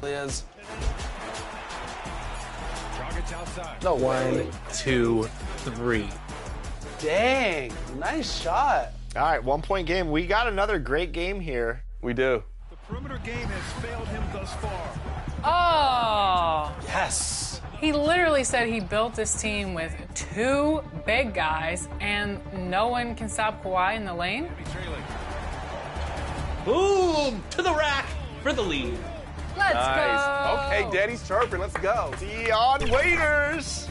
is. No way. 1, 2, 3. Dang, nice shot. All right, 1 point game. We got another great game here. We do. The perimeter game has failed him thus far. Oh. Yes. He literally said he built this team with 2 big guys and no one can stop Kawhi in the lane. Boom! To the rack for the lead. Let's go. Okay, Daddy's chirping. Let's go. Dion Waiters.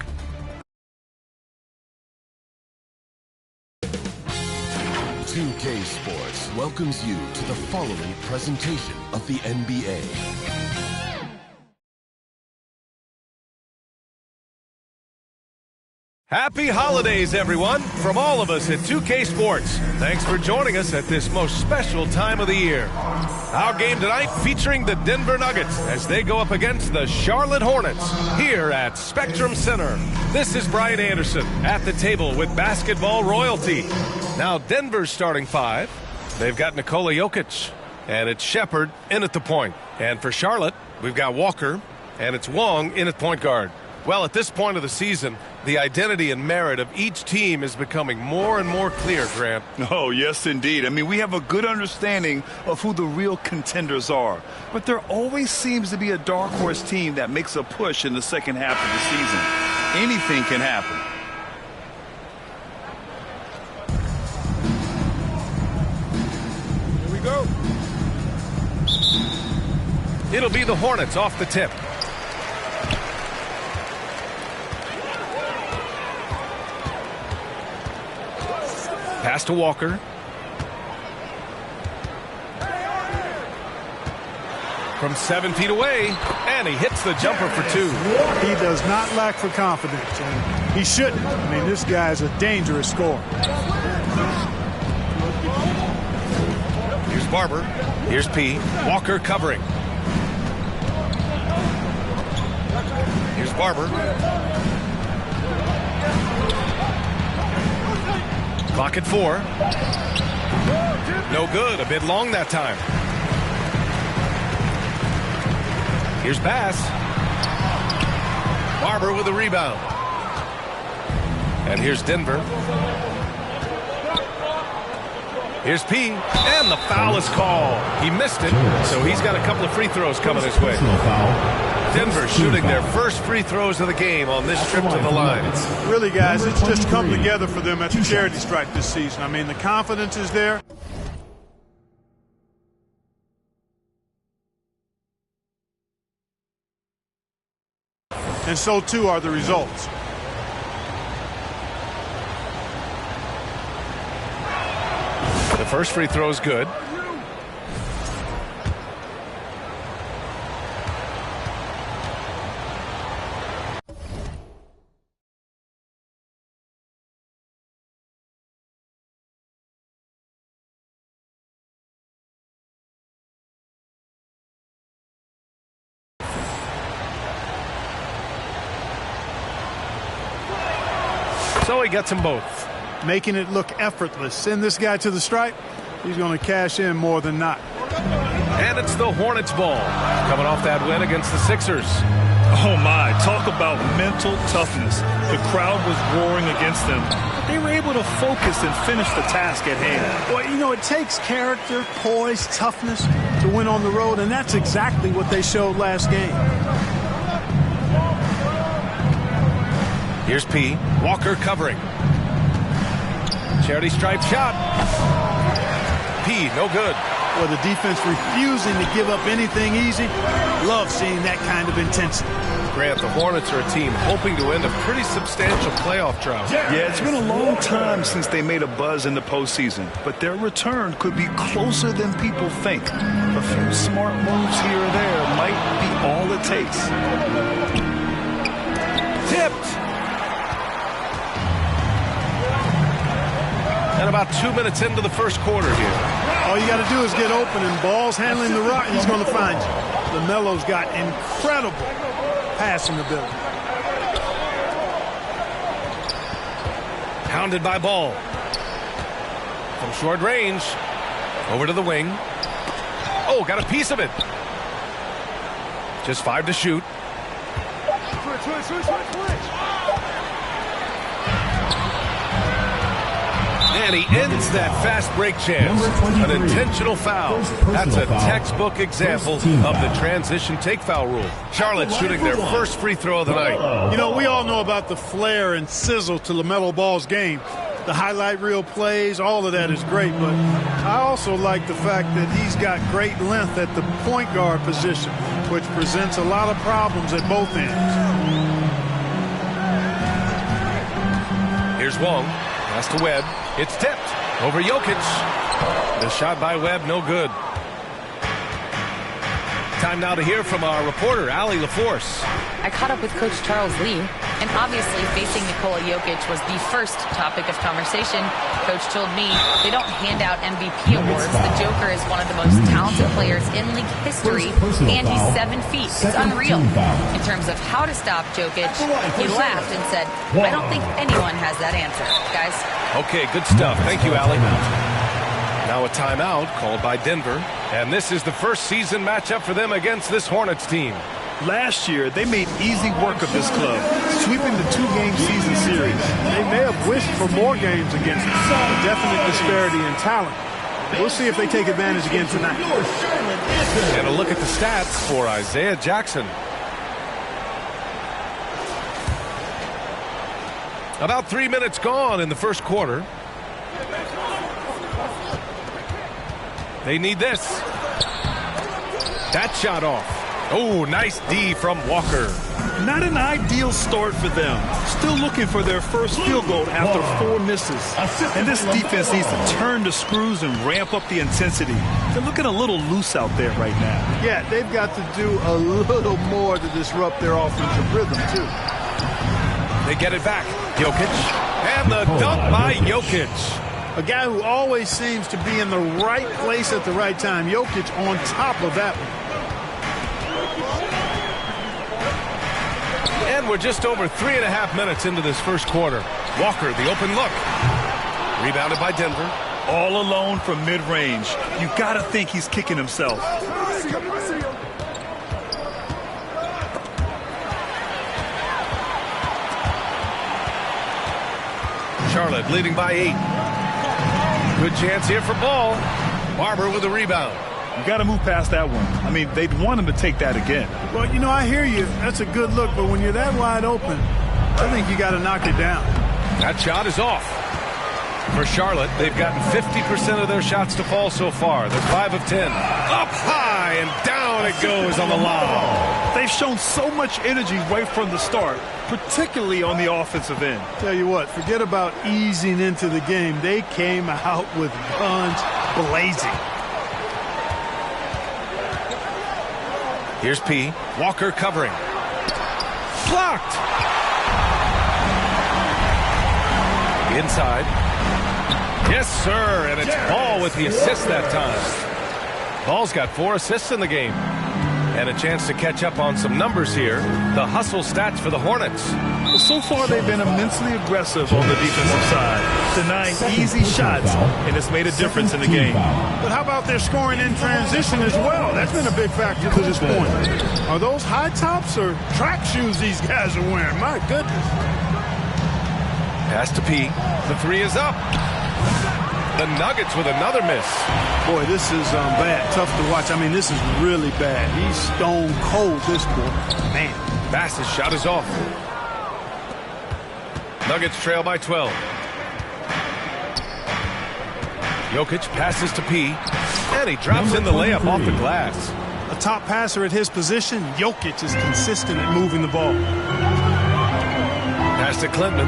2K Sports welcomes you to the following presentation of the NBA. Happy holidays, everyone, from all of us at 2K Sports. Thanks for joining us at this most special time of the year. Our game tonight featuring the Denver Nuggets as they go up against the Charlotte Hornets here at Spectrum Center. This is Brian Anderson at the table with basketball royalty. Now Denver's starting 5. They've got Nikola Jokic, and it's Shepherd in at the point. And for Charlotte, we've got Walker, and it's Wong in at point guard. Well, at this point of the season, the identity and merit of each team is becoming more and more clear, Grant. Oh, yes, indeed. I mean, we have a good understanding of who the real contenders are. But there always seems to be a dark horse team that makes a push in the second half of the season. Anything can happen. Here we go. It'll be the Hornets off the tip. Pass to Walker. From 7 feet away, and he hits the jumper for 2. He does not lack for confidence, and he shouldn't. I mean, this guy's a dangerous scorer. Here's Barber. Here's P. Walker covering. Here's Barber. Clock at 4. No good. A bit long that time. Here's Bass. Barber with a rebound. And here's Denver. Here's P. And the foul is called. He missed it, so he's got a couple of free throws coming his way. Denver shooting their first free throws of the game on this trip to the line. Really, guys, it's just come together for them at the charity stripe this season. I mean, the confidence is there. And so, too, are the results. The first free throw is good. So he gets them both. Making it look effortless. Send this guy to the stripe. He's going to cash in more than not. And it's the Hornets ball. Coming off that win against the Sixers. Oh, my. Talk about mental toughness. The crowd was roaring against them. But they were able to focus and finish the task at hand. Well, you know, it takes character, poise, toughness to win on the road, and that's exactly what they showed last game. Here's P. Walker covering. Charity stripe shot. P, no good. Well, the defense refusing to give up anything easy. Love seeing that kind of intensity. Grant, the Hornets are a team hoping to end a pretty substantial playoff drought. Yeah, it's been a long time since they made a buzz in the postseason, but their return could be closer than people think. A few smart moves here or there might be all it takes. Tipped. And about 2 minutes into the first quarter here. All you got to do is get open, and Ball's handling the rock, and he's going to find you. LaMelo's got incredible passing ability. Pounded by Ball. From short range. Over to the wing. Oh, got a piece of it. Just 5 to shoot. And he ends that fast break chance. An intentional foul. That's a textbook example of the transition take foul rule. Charlotte shooting their first free throw of the night. You know, we all know about the flair and sizzle to LaMelo Ball's game. The highlight reel plays, all of that is great, but I also like the fact that he's got great length at the point guard position, which presents a lot of problems at both ends. Here's Wong. Pass to Webb. It's tipped over Jokic. The shot by Webb, no good. Time now to hear from our reporter, Allie LaForce. I caught up with Coach Charles Lee, and obviously facing Nikola Jokic was the first topic of conversation. Coach told me they don't hand out MVP awards. The Joker is one of the most talented players in league history, and he's 7 feet. It's unreal. In terms of how to stop Jokic, he laughed and said, I don't think anyone has that answer. Guys. Okay, good stuff. Thank you, Allie. Now a timeout called by Denver, and this is the first season matchup for them against this Hornets team. Last year, they made easy work of this club, sweeping the 2-game season series. They may have wished for more games against a definite disparity in talent. We'll see if they take advantage again tonight. And a look at the stats for Isaiah Jackson. About 3 minutes gone in the first quarter. They need this. That shot off. Oh, nice D from Walker. Not an ideal start for them. Still looking for their first field goal after 4 misses. And this defense needs to turn the screws and ramp up the intensity. They're looking a little loose out there right now. Yeah, they've got to do a little more to disrupt their offensive rhythm, too. They get it back. Jokic. And the dunk by Jokic. A guy who always seems to be in the right place at the right time. Jokic on top of that one. And we're just over 3.5 minutes into this first quarter. Walker, the open look. Rebounded by Denver. All alone from mid-range. You gotta think he's kicking himself. Charlotte leading by 8. Good chance here for Ball. Barber with a rebound. You got to move past that one. I mean, they'd want him to take that again. Well, you know, I hear you. That's a good look, but when you're that wide open, I think you got to knock it down. That shot is off. For Charlotte, they've gotten 50% of their shots to fall so far. They're 5 of 10. Up high and down it goes on the lob. They've shown so much energy right from the start, particularly on the offensive end. Tell you what, forget about easing into the game. They came out with guns blazing. Here's P. Walker covering. Blocked. Inside. Yes, sir. And it's Ball with the assist that time. Ball's got 4 assists in the game. And a chance to catch up on some numbers here. The hustle stats for the Hornets. Well, so far they've been immensely aggressive on the defensive side, denying easy shots, and it's made a difference in the game. But how about their scoring in transition as well? That's been a big factor to this point. Are those high tops or track shoes these guys are wearing? My goodness. Pass to P. The 3 is up. The Nuggets with another miss. Boy, this is bad. Tough to watch. I mean, this is really bad. He's stone cold, this boy. Man. Bass's shot is off. Nuggets trail by 12. Jokic passes to P. And he drops in the layup off the glass. A top passer at his position, Jokic is consistent at moving the ball. Pass to Clinton.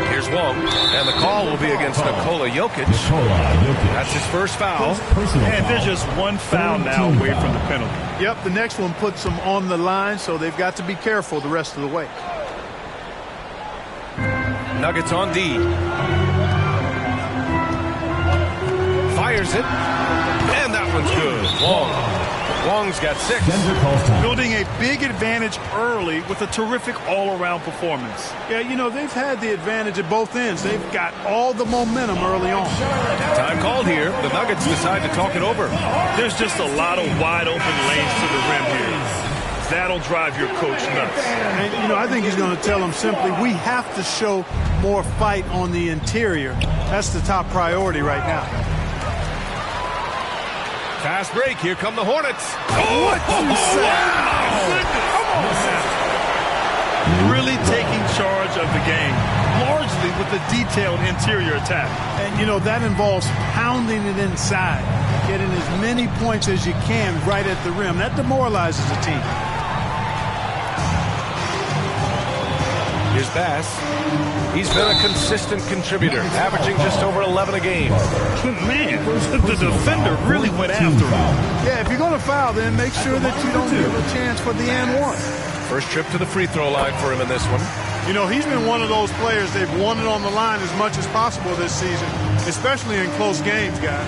Here's Wong. And the call will be against Nikola Jokic. That's his first foul. And there's just one foul now away from the penalty. Yep, the next one puts them on the line, so they've got to be careful the rest of the way. Nuggets on D. Fires it. And that one's good. Wong. Wong's got 6. Building a big advantage early with a terrific all-around performance. Yeah, you know, they've had the advantage at both ends. They've got all the momentum early on. Time called here. The Nuggets decide to talk it over. There's just a lot of wide open lanes to the rim here. That'll drive your coach nuts. And, you know, I think he's going to tell them simply, we have to show more fight on the interior. That's the top priority right now. Fast break. Here come the Hornets. What you say? Come on now. Really taking charge of the game, largely with the detailed interior attack. And, you know, that involves pounding it inside, getting as many points as you can right at the rim. That demoralizes a team. Here's Bass. He's been a consistent contributor, averaging just over 11 a game. Man, the defender really went after him. Yeah, if you're going to foul, then make sure that you don't give a chance for the and one. First trip to the free throw line for him in this one. You know, he's been one of those players, they've won it on the line as much as possible this season, especially in close games, guys.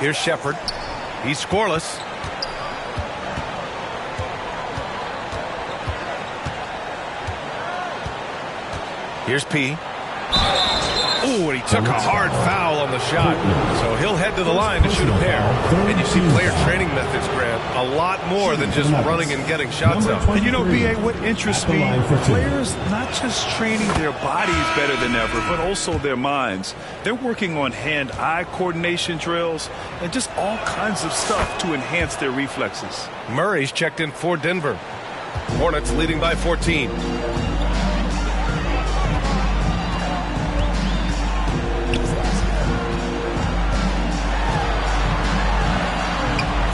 Here's Shepard. He's scoreless. Here's P. Ooh, and he took a hard foul on the shot. So he'll head to the line to shoot a pair. And you see player training methods, Grant, a lot more than just running and getting shots up. And you know, B.A., what interests me, players not just training their bodies better than ever, but also their minds. They're working on hand-eye coordination drills and just all kinds of stuff to enhance their reflexes. Murray's checked in for Denver. Hornets leading by 14.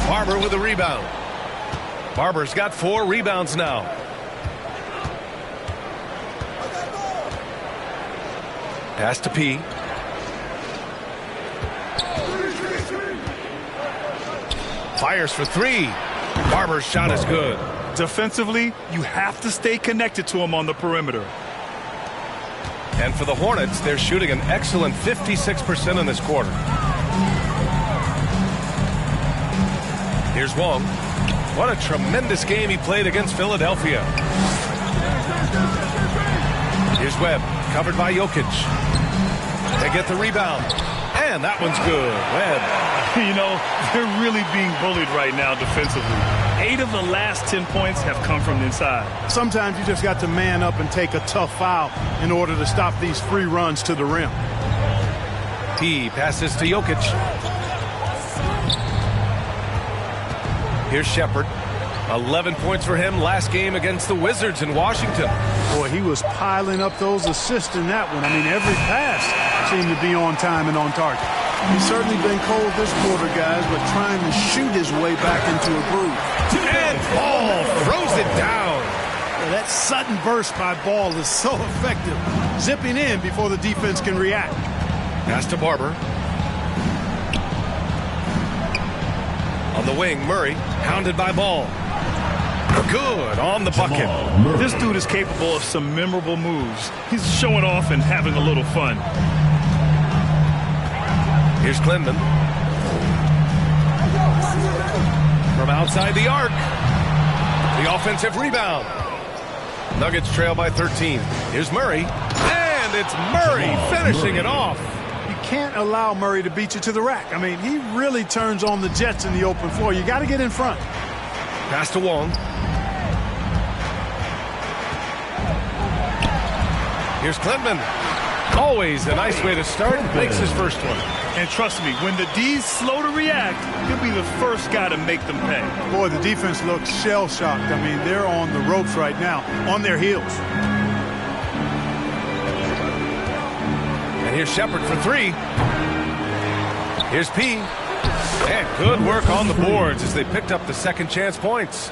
Barber with a rebound. Barber's got 4 rebounds now. Pass to P. Fires for 3. Barber's shot is good. Defensively, you have to stay connected to him on the perimeter. And for the Hornets, they're shooting an excellent 56% in this quarter. Here's Wong. What a tremendous game he played against Philadelphia. Here's Webb, covered by Jokic. They get the rebound. And that one's good. Webb. You know, they're really being bullied right now defensively. 8 of the last 10 points have come from inside. Sometimes you just got to man up and take a tough foul in order to stop these free runs to the rim. He passes to Jokic. Here's Shepard. 11 points for him last game against the Wizards in Washington. Boy, he was piling up those assists in that one. I mean, every pass seemed to be on time and on target. He's certainly been cold this quarter, guys, but trying to shoot his way back into a groove. And Ball throws it down. Well, that sudden burst by Ball is so effective. Zipping in before the defense can react. Pass to Barber. On the wing, Murray, hounded by Ball. Good on the bucket. This dude is capable of some memorable moves. He's showing off and having a little fun. Here's Clinton. From outside the arc. The offensive rebound. Nuggets trail by 13. Here's Murray. And it's Murray finishing it off. You can't allow Murray to beat you to the rack. I mean, he really turns on the Jets in the open floor. You got to get in front. Pass to Wong. Here's Clinton. Always a nice way to start. Makes his first one. And trust me, when the D's slow to react, he'll be the first guy to make them pay. Boy, the defense looks shell-shocked. I mean, they're on the ropes right now, on their heels. And here's Shepard for 3. Here's P. And good work on the boards as they picked up the second chance points.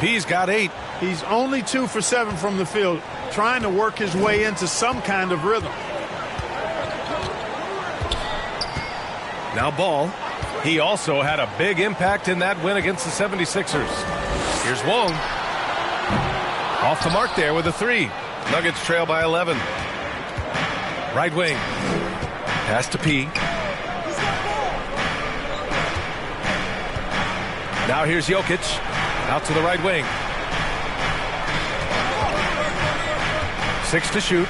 P's got 8. He's only 2 for 7 from the field, trying to work his way into some kind of rhythm. Now Ball. He also had a big impact in that win against the 76ers. Here's Wong. Off the mark there with a 3. Nuggets trail by 11. Right wing. Pass to P. Now here's Jokic. Out to the right wing. 6 to shoot.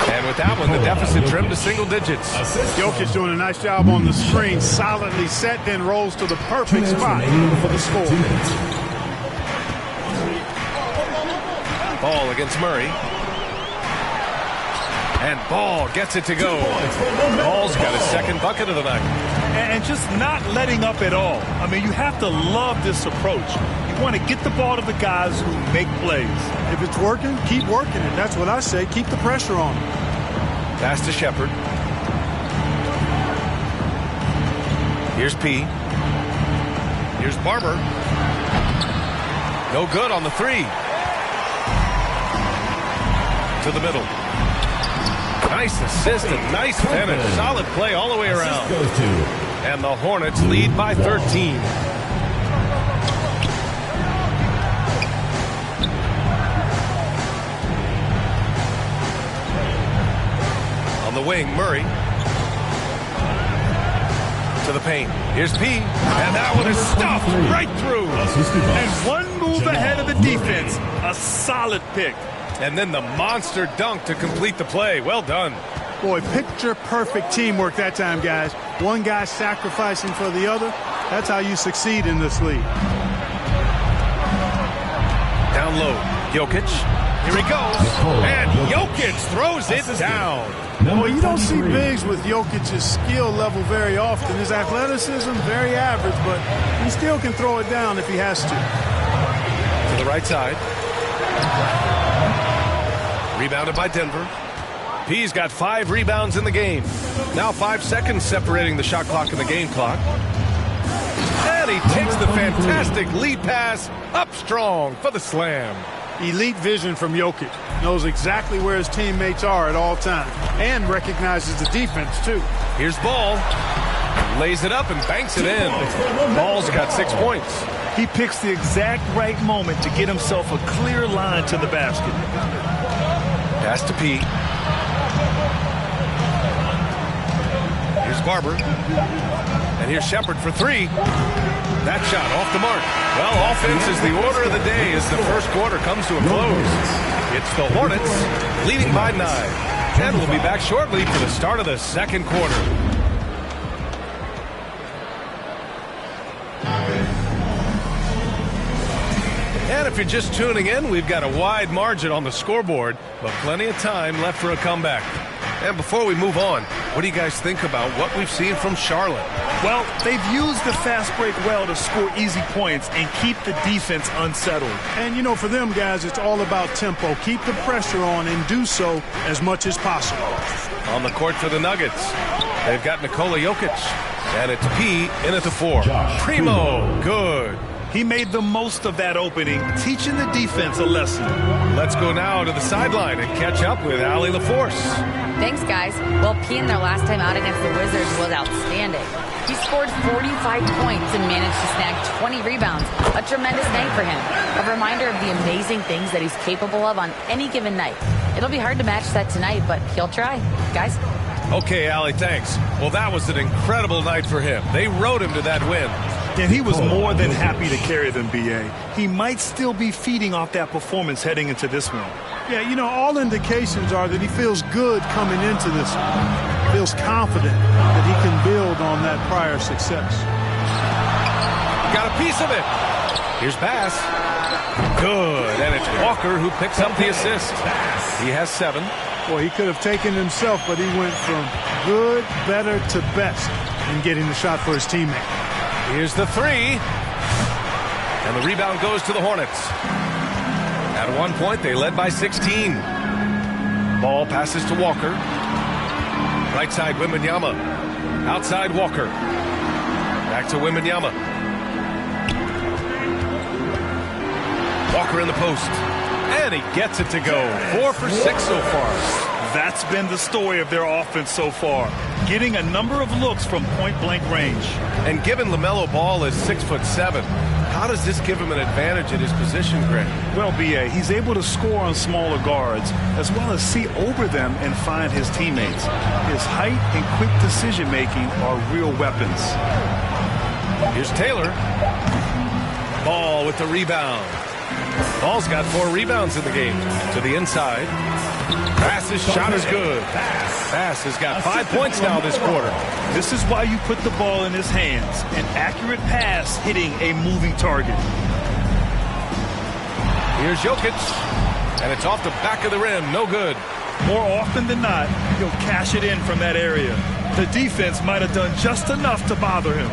And with that one, the deficit trimmed to single digits. Jokic doing a nice job on the screen. Solidly set, then rolls to the perfect spot for the score. Ball against Murray. And Ball gets it to go. Ball's got his second bucket of the night. And just not letting up at all. I mean, you have to love this approach. You want to get the ball to the guys who make plays. If it's working, keep working it. That's what I say. Keep the pressure on him. Pass to Shepard. Here's P. Here's Barber. No good on the three. To the middle. Nice assist and nice finish. Solid play all the way around. And the Hornets lead by 13. On the wing, Murray. To the paint. Here's P. And that one is stuffed right through. And one move ahead of the defense. A solid pick. And then the monster dunk to complete the play. Well done. Boy, picture-perfect teamwork that time, guys. One guy sacrificing for the other. That's how you succeed in this league. Down low, Jokic. Here he goes. And Jokic throws it down. Well, you don't see bigs with Jokic's skill level very often. His athleticism, very average, but he still can throw it down if he has to. To the right side. Rebounded by Denver. P's got 5 rebounds in the game. Now 5 seconds separating the shot clock and the game clock. And he takes the fantastic lead pass up strong for the slam. Elite vision from Jokic. Knows exactly where his teammates are at all times. And recognizes the defense, too. Here's Ball. Lays it up and banks it in. Ball's got 6 points. He picks the exact right moment to get himself a clear line to the basket. Pass to P. Here's Barber. And here's Shepard for 3. That shot off the mark. Well, offense is the order of the day as the first quarter comes to a close. It's the Hornets leading by 9. And we'll be back shortly for the start of the second quarter. And if you're just tuning in, we've got a wide margin on the scoreboard, but plenty of time left for a comeback. And before we move on, what do you guys think about what we've seen from Charlotte? Well, they've used the fast break well to score easy points and keep the defense unsettled. And, you know, for them guys, it's all about tempo. Keep the pressure on and do so as much as possible. On the court for the Nuggets, they've got Nikola Jokic, and it's P in at the 4. Primo, good. He made the most of that opening, teaching the defense a lesson. Let's go now to the sideline and catch up with Allie LaForce. Thanks, guys. Well, P in their last time out against the Wizards was outstanding. He scored 45 points and managed to snag 20 rebounds. A tremendous night for him. A reminder of the amazing things that he's capable of on any given night. It'll be hard to match that tonight, but he'll try. Guys? Okay, Allie, thanks. Well, that was an incredible night for him. They rode him to that win. And he was more than happy to carry them, B.A. He might still be feeding off that performance heading into this one. Yeah, you know, all indications are that he feels good coming into this one. Feels confident that he can build on that prior success. Got a piece of it. Here's Bass. Good. And it's Walker who picks up the assist. He has 7. Boy, he could have taken himself, but he went from good, better to best in getting the shot for his teammate. Here's the 3. And the rebound goes to the Hornets. At one point, they led by 16. Ball passes to Walker. Right side, Wembanyama. Outside, Walker. Back to Wembanyama. Walker in the post. And he gets it to go. 4 for 6 so far. That's been the story of their offense so far. Getting a number of looks from point-blank range. And given LaMelo Ball is 6'7", how does this give him an advantage at his position, Greg? Well, B.A., he's able to score on smaller guards, as well as see over them and find his teammates. His height and quick decision-making are real weapons. Here's Taylor. Ball with the rebound. Ball's got 4 rebounds in the game. To the inside. Bass's shot is good. Bass has got 5 points now this quarter. This is why you put the ball in his hands. An accurate pass hitting a moving target. Here's Jokic. And it's off the back of the rim. No good. More often than not, he'll cash it in from that area. The defense might have done just enough to bother him.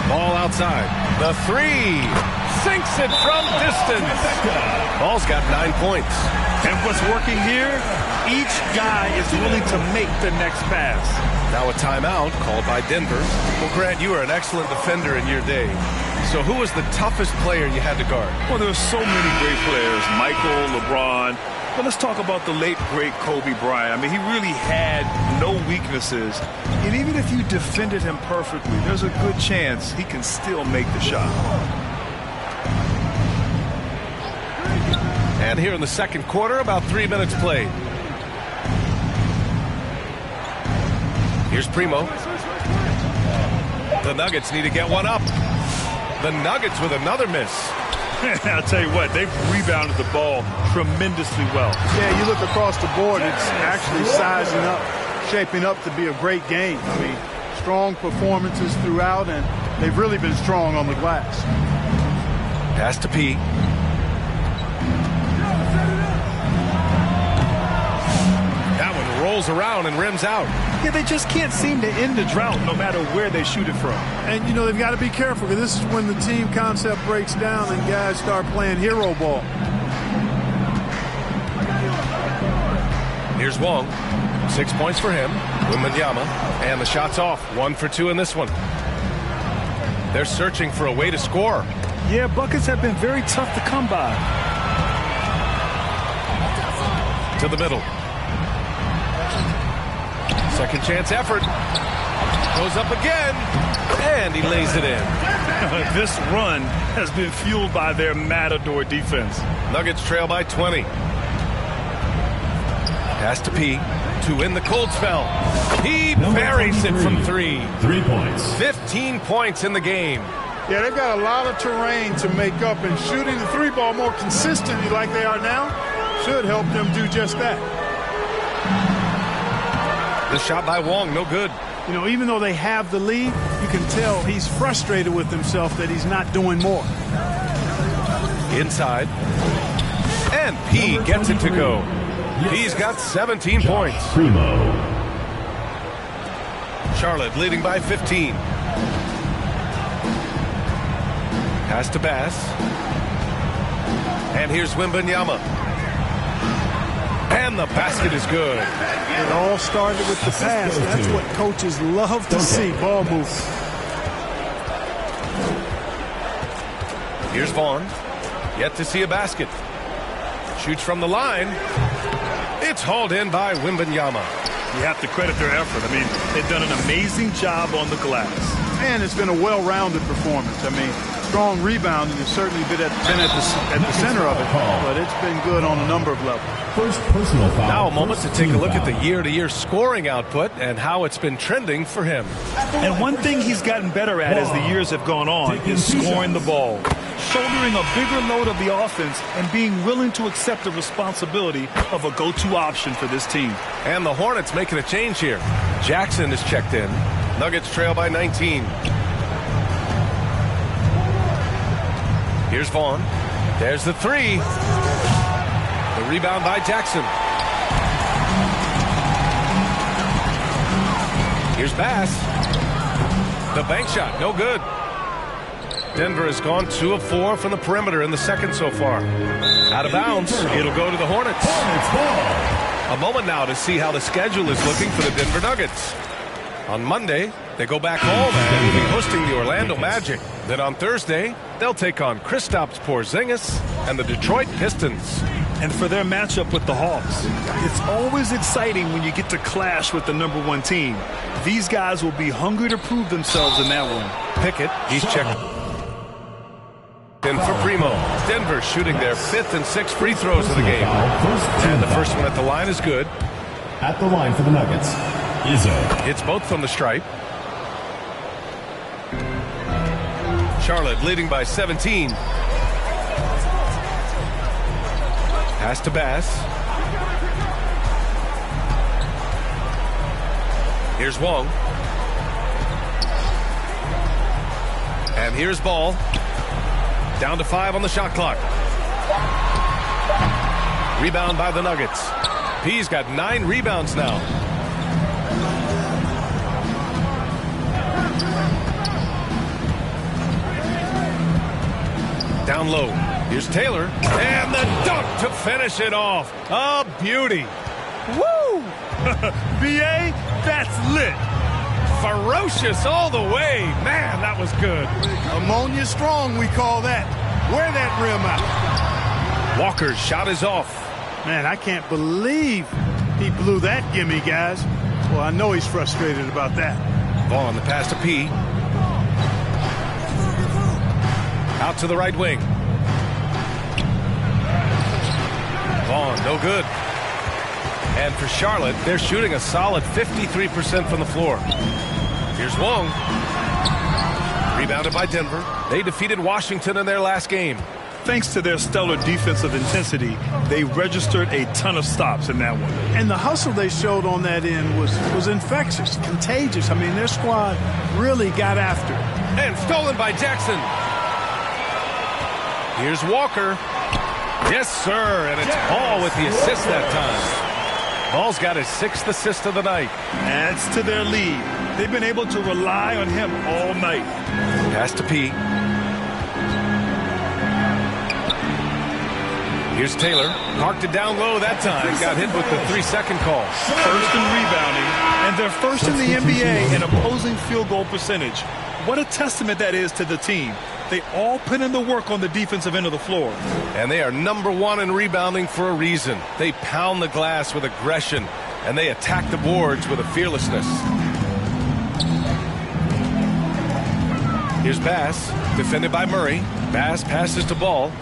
Ball outside. The 3. Sinks it from distance. Ball's got 9 points. And what's working here? Each guy is willing to make the next pass. Now a timeout called by Denver. Well, Grant, you are an excellent defender in your day. So who was the toughest player you had to guard? Well, there's so many great players. Michael, LeBron. But let's talk about the late, great Kobe Bryant. I mean, he really had no weaknesses. And even if you defended him perfectly, there's a good chance he can still make the shot. And here in the second quarter, about 3 minutes played. Here's Primo. The Nuggets need to get one up. The Nuggets with another miss. I'll tell you what, they've rebounded the ball tremendously well. Yeah, you look across the board, it's actually sizing up, shaping up to be a great game. I mean, strong performances throughout, and they've really been strong on the glass. Pass to P. That one rolls around and rims out. Yeah, they just can't seem to end the drought no matter where they shoot it from. And, you know, they've got to be careful because this is when the team concept breaks down and guys start playing hero ball. Here's Wong. 6 points for him. Wembanyama. And the shot's off. 1 for 2 in this one. They're searching for a way to score. Yeah, buckets have been very tough to come by. To the middle. Second chance effort. Goes up again. And he lays it in. This run has been fueled by their Matador defense. Nuggets trail by 20. Pass to P to win the cold spell. He buries it from 3. 3 points. 15 points in the game. Yeah, they've got a lot of terrain to make up, and shooting the 3-ball more consistently like they are now should help them do just that. The shot by Wong, no good. You know, even though they have the lead, you can tell he's frustrated with himself that he's not doing more. Inside. And P gets it to go. He's got 17 points. Primo. Charlotte leading by 15. Pass to Bass. And here's Wembanyama. And the basket is good. It all started with the pass. That's what coaches love to see. Ball move. Here's Vaughn. Yet to see a basket. Shoots from the line. It's hauled in by Wembanyama. You have to credit their effort. I mean, they've done an amazing job on the glass. And it's been a well-rounded performance. I mean, strong rebounding has certainly been at the center of it, but it's been good on a number of levels. First personal foul. Now a moment to take a look at the year-to-year scoring output and how it's been trending for him. And one thing he's gotten better at as the years have gone on is scoring the ball, shouldering a bigger load of the offense and being willing to accept the responsibility of a go-to option for this team. And the Hornets making a change here. Jackson is checked in. Nuggets trail by 19. Here's Vaughn. There's the 3. The rebound by Jackson. Here's Bass. The bank shot, no good. Denver has gone 2 of 4 from the perimeter in the second so far. Out of bounds. It'll go to the Hornets. A moment now to see how the schedule is looking for the Denver Nuggets. On Monday, they go back home and will be hosting the Orlando Magic. Then on Thursday, they'll take on Kristaps Porzingis and the Detroit Pistons. And for their matchup with the Hawks, it's always exciting when you get to clash with the #1 team. These guys will be hungry to prove themselves in that one. Pickett, he's checked in for Primo. Denver shooting their 5th and 6th free throws of the game. And the first one at the line is good. At the line for the Nuggets, Izzo. It's both from the stripe. Charlotte leading by 17. Pass to Bass. Here's Wong. And here's Ball. Down to 5 on the shot clock. Rebound by the Nuggets. P's got 9 rebounds now. Down low. Here's Taylor. And the dunk to finish it off. A beauty. Woo! BA, that's lit. Ferocious all the way. Man, that was good. Ammonia strong, we call that. Wear that rim out. Walker's shot is off. Man, I can't believe he blew that gimme, guys. Well, I know he's frustrated about that. Vaughn, the pass to P. Out to the right wing. Vaughn, no good. And for Charlotte, they're shooting a solid 53% from the floor. Here's Wong. Rebounded by Denver. They defeated Washington in their last game. Thanks to their stellar defensive intensity, they registered a ton of stops in that one. And the hustle they showed on that end was infectious, contagious. I mean, their squad really got after it. And stolen by Jackson. Here's Walker. Yes, sir. And it's Ball with the assist that time. Ball's got his 6th assist of the night. Adds to their lead. They've been able to rely on him all night. Pass to P. Here's Taylor. Parked it down low that time. Got hit with the 3-second call. First in rebounding, and they're first in the NBA in opposing field goal percentage. What a testament that is to the team. They all put in the work on the defensive end of the floor. And they are #1 in rebounding for a reason. They pound the glass with aggression, and they attack the boards with a fearlessness. Here's Bass, defended by Murray. Bass passes to Ball.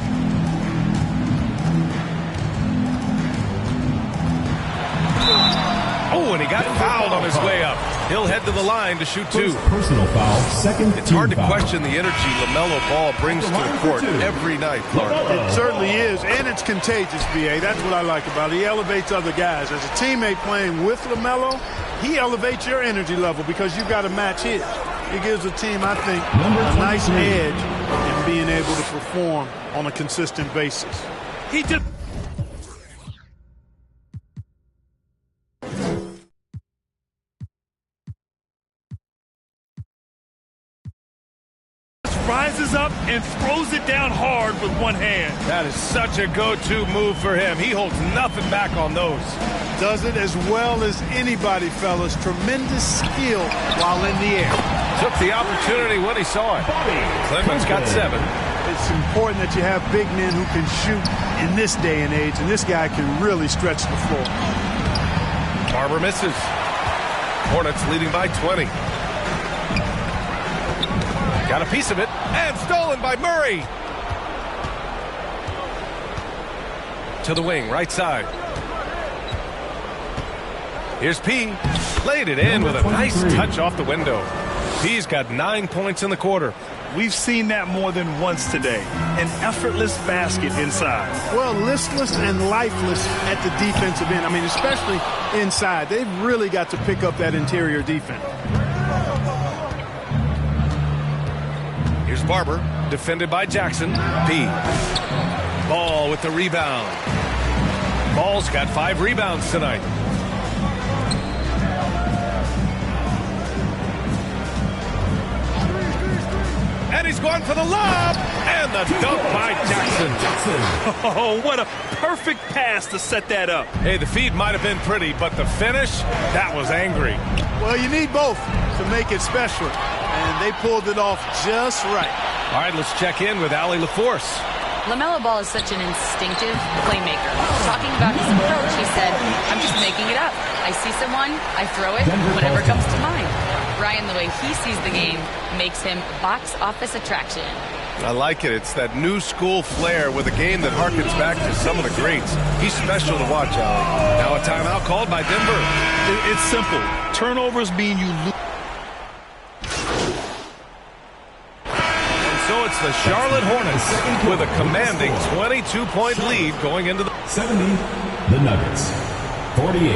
Oh, and he got fouled on his way up. He'll head to the line to shoot 2. Personal foul, second. It's hard to question the energy LaMelo Ball brings to the court every night, Clark. It certainly is, and it's contagious, BA. That's what I like about it. He elevates other guys. As a teammate playing with LaMelo, he elevates your energy level because you've got to match his. It gives the team, I think, a nice edge in being able to perform on a consistent basis. He just rises up and throws it down hard with one hand. That is such a go-to move for him. He holds nothing back on those. Does it as well as anybody, fellas. Tremendous skill while in the air. Took the opportunity when he saw it. Clemens got 7. It's important that you have big men who can shoot in this day and age, and this guy can really stretch the floor. Barber misses. Hornets leading by 20. Got a piece of it, and stolen by Murray. To the wing, right side. Here's P. Laid it in with a nice touch off the window. P's got 9 points in the quarter. We've seen that more than once today. An effortless basket inside. Well, listless and lifeless at the defensive end. I mean, especially inside. They've really got to pick up that interior defense. Here's Barber, defended by Jackson. P. Ball with the rebound. Ball's got 5 rebounds tonight. And he's going for the lob. And the dunk by Jackson. Oh, what a perfect pass to set that up. Hey, the feed might have been pretty, but the finish, that was angry. Well, you need both to make it special. And they pulled it off just right. All right, let's check in with Allie LaForce. LaMelo Ball is such an instinctive playmaker. Talking about his approach, he said, I'm just making it up. I see someone, I throw it, whatever comes to mind. Ryan, the way he sees the game makes him box office attraction. I like it. It's that new school flair with a game that harkens back to some of the greats. He's special to watch, Allie. Now a timeout called by Denver. It's simple. Turnovers mean you lose. And so it's the Charlotte Hornets with a commanding 22-point lead going into the 70, the Nuggets. 48.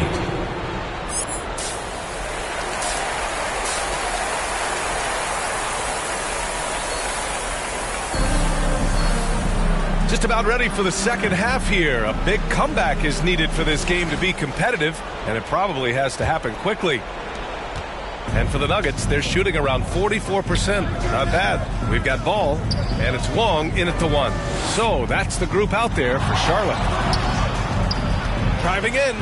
Just about ready for the second half here. A big comeback is needed for this game to be competitive, and it probably has to happen quickly. And for the Nuggets, they're shooting around 44%. Not bad. We've got ball, and it's Wong in at the one. So that's the group out there for Charlotte. Driving in.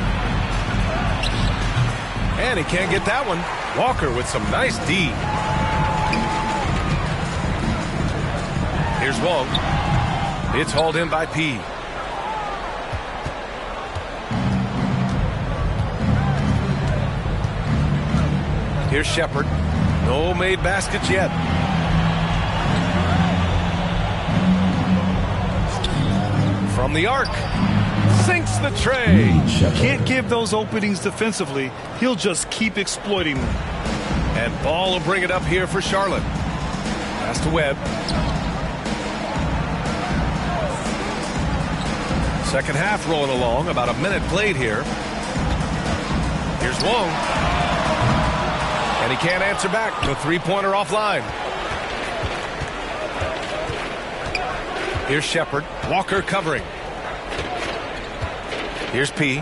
And he can't get that one. Walker with some nice D. Here's Wong. It's hauled in by P. Here's Shepard. No made baskets yet. From the arc. Sinks the tray. Can't give those openings defensively. He'll just keep exploiting them. And Ball will bring it up here for Charlotte. Pass to Webb. Second half rolling along. About a minute played here. Here's Wong. And he can't answer back. The three-pointer offline. Here's Shepard. Walker covering. Here's P.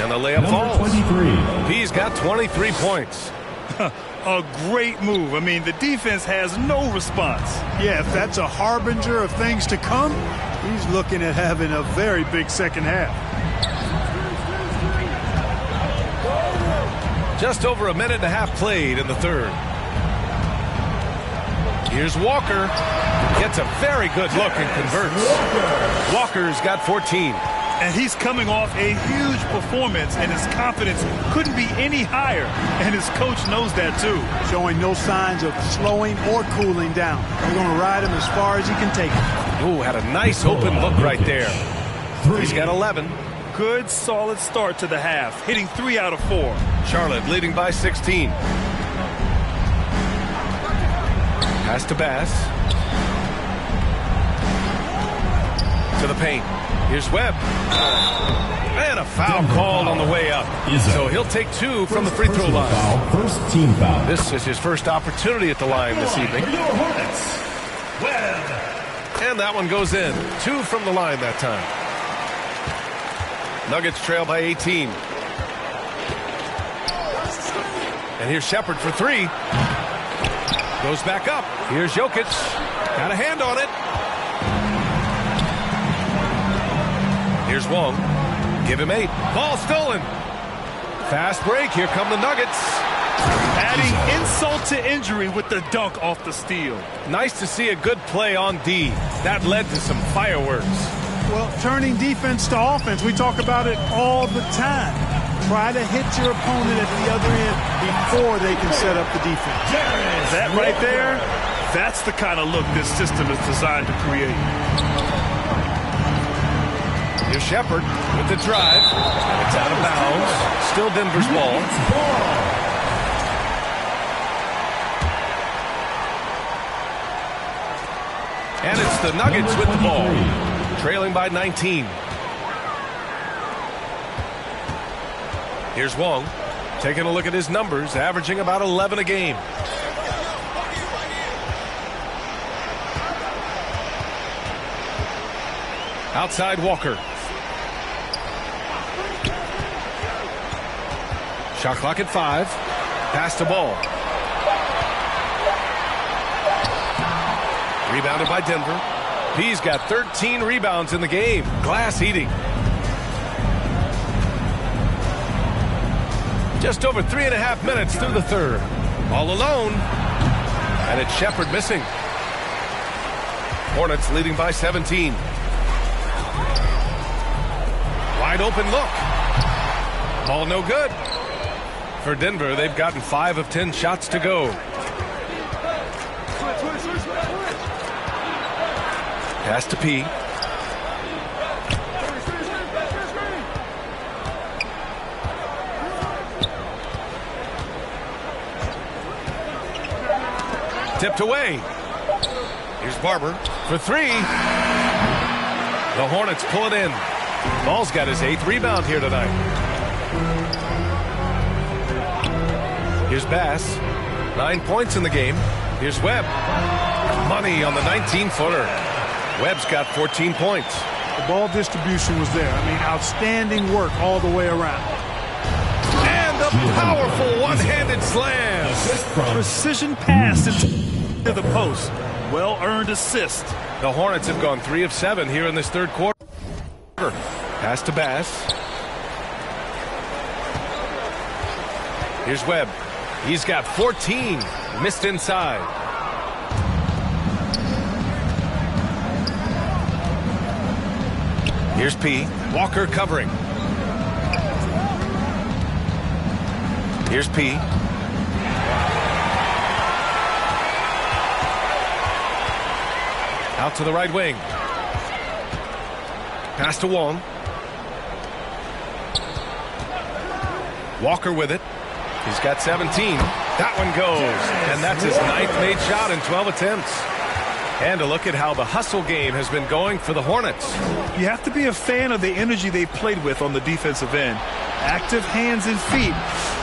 And the layup falls. 23. P's got 23 points. A great move. I mean, the defense has no response. Yeah, if that's a harbinger of things to come, he's looking at having a very big second half. Just over a minute and a half played in the third. Here's Walker. Gets a very good look and converts. Walker's got 14. And he's coming off a huge performance, and his confidence couldn't be any higher. And his coach knows that, too. Showing no signs of slowing or cooling down. We're going to ride him as far as he can take him. Ooh, had a nice open look right there. He's got 11. Good, solid start to the half, hitting 3 out of 4. Charlotte leading by 16. Pass to Bass. To the paint. Here's Webb. And a foul called on the way up. So he'll take 2 from the free throw line. First team foul. This is his first opportunity at the line this evening. And that one goes in. 2 from the line that time. Nuggets trail by 18. And here's Shepard for 3. Goes back up. Here's Jokic. Got a hand on it. Here's Wong. Give him 8. Ball stolen. Fast break. Here come the Nuggets. Adding insult to injury with the dunk off the steal. Nice to see a good play on D. That led to some fireworks. Well, turning defense to offense, we talk about it all the time. Try to hit your opponent at the other end before they can set up the defense. That right there, that's the kind of look this system is designed to create. Here's Shepard with the drive. It's out of bounds. Still Denver's ball. And it's the Nuggets with the ball. Trailing by 19. Here's Wong. Taking a look at his numbers, averaging about 11 a game. Outside Walker. Shot clock at 5. Pass to Ball. Rebounded by Denver. He's got 13 rebounds in the game. Glass eating. Just over 3.5 minutes through the third. All alone. And it's Shepard missing. Hornets leading by 17. Wide open look. Ball no good. For Denver, they've gotten 5 of 10 shots to go. Pass to P. Tipped away. Here's Barber for three. The Hornets pull it in. Ball's got his 8th rebound here tonight. Here's Bass. 9 points in the game. Here's Webb. Money on the 19-footer. Webb's got 14 points. The ball distribution was there. I mean, outstanding work all the way around. And a powerful one-handed slam. Precision pass into the post. Well-earned assist. The Hornets have gone 3 of 7 here in this third quarter. Pass to Bass. Here's Webb. He's got 14. Missed inside. Here's P. Walker covering. Here's P. Out to the right wing. Pass to Wong. Walker with it. He's got 17. That one goes. And that's his 9th made shot in 12 attempts. And a look at how the hustle game has been going for the Hornets. You have to be a fan of the energy they've played with on the defensive end. Active hands and feet,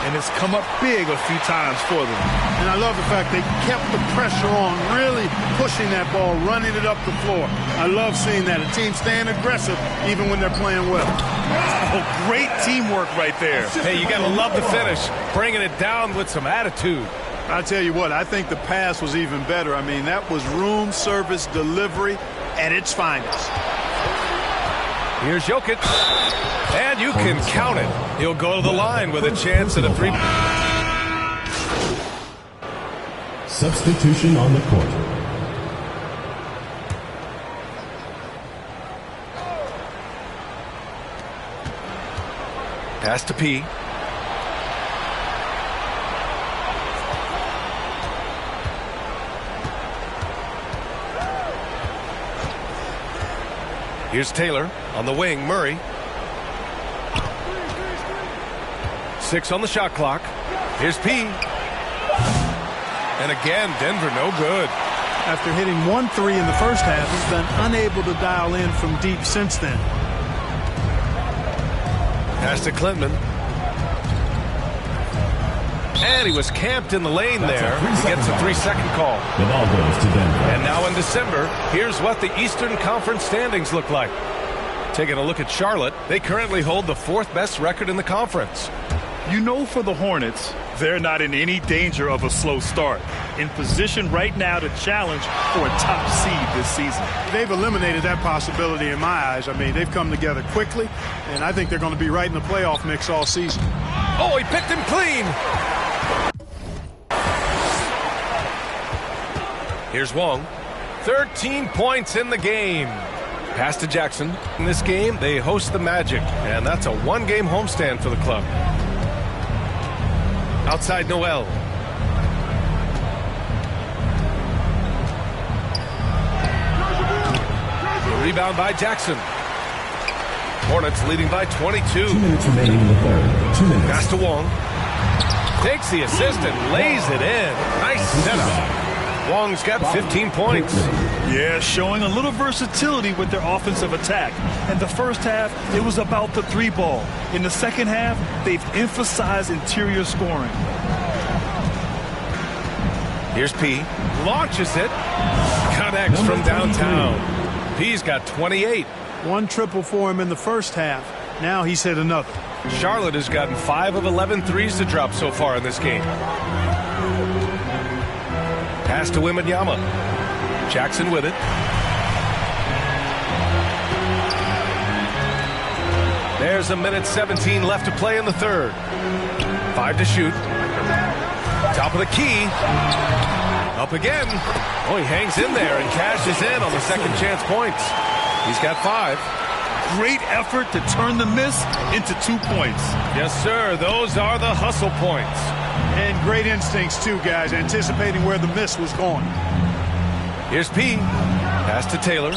and it's come up big a few times for them. And I love the fact they kept the pressure on, really pushing that ball, running it up the floor. I love seeing that. A team staying aggressive even when they're playing well. Oh, great teamwork right there. Hey, you got to love the finish, bringing it down with some attitude. I tell you what, I think the pass was even better. I mean, that was room service delivery at its finest. Here's Jokic. And you can count it. He'll go to the line with a chance at a three. Substitution on the court. Pass to P. Here's Taylor on the wing. Murray. 6 on the shot clock. Here's P. And again, Denver no good. After hitting 1 3 in the first half, he's been unable to dial in from deep since then. Pass to Clinton. And he was camped in the lane there. He gets a 3-second call. The ball goes to Denver. And now in December, here's what the Eastern Conference standings look like. Taking a look at Charlotte, they currently hold the 4th best record in the conference. You know, for the Hornets, they're not in any danger of a slow start. In position right now to challenge for a top seed this season. They've eliminated that possibility in my eyes. I mean, they've come together quickly, and I think they're going to be right in the playoff mix all season. Oh, he picked him clean. Here's Wong. 13 points in the game. Pass to Jackson. In this game, they host the Magic, and that's a 1-game homestand for the club. Outside Noel. The rebound by Jackson. Hornets leading by 22. 2 minutes remaining in the third. 2 minutes. Pass to Wong. Takes the assist and lays it in. Nice setup. Wong's got 15 points. Yeah, showing a little versatility with their offensive attack. In the first half, it was about the 3-ball. In the second half, they've emphasized interior scoring. Here's P. Launches it. Connects from downtown. P's got 28. 1 triple for him in the first half. Now he's hit another. Charlotte has gotten 5 of 11 threes to drop so far in this game. Pass to Wembanyama. Jackson with it. There's a minute 17 left to play in the third. 5 to shoot. Top of the key. Up again. Oh, he hangs in there and cashes in on the second chance points. He's got 5. Great effort to turn the miss into 2 points. Yes, sir. Those are the hustle points. And great instincts, too, guys, anticipating where the miss was going. Here's P. Pass to Taylor.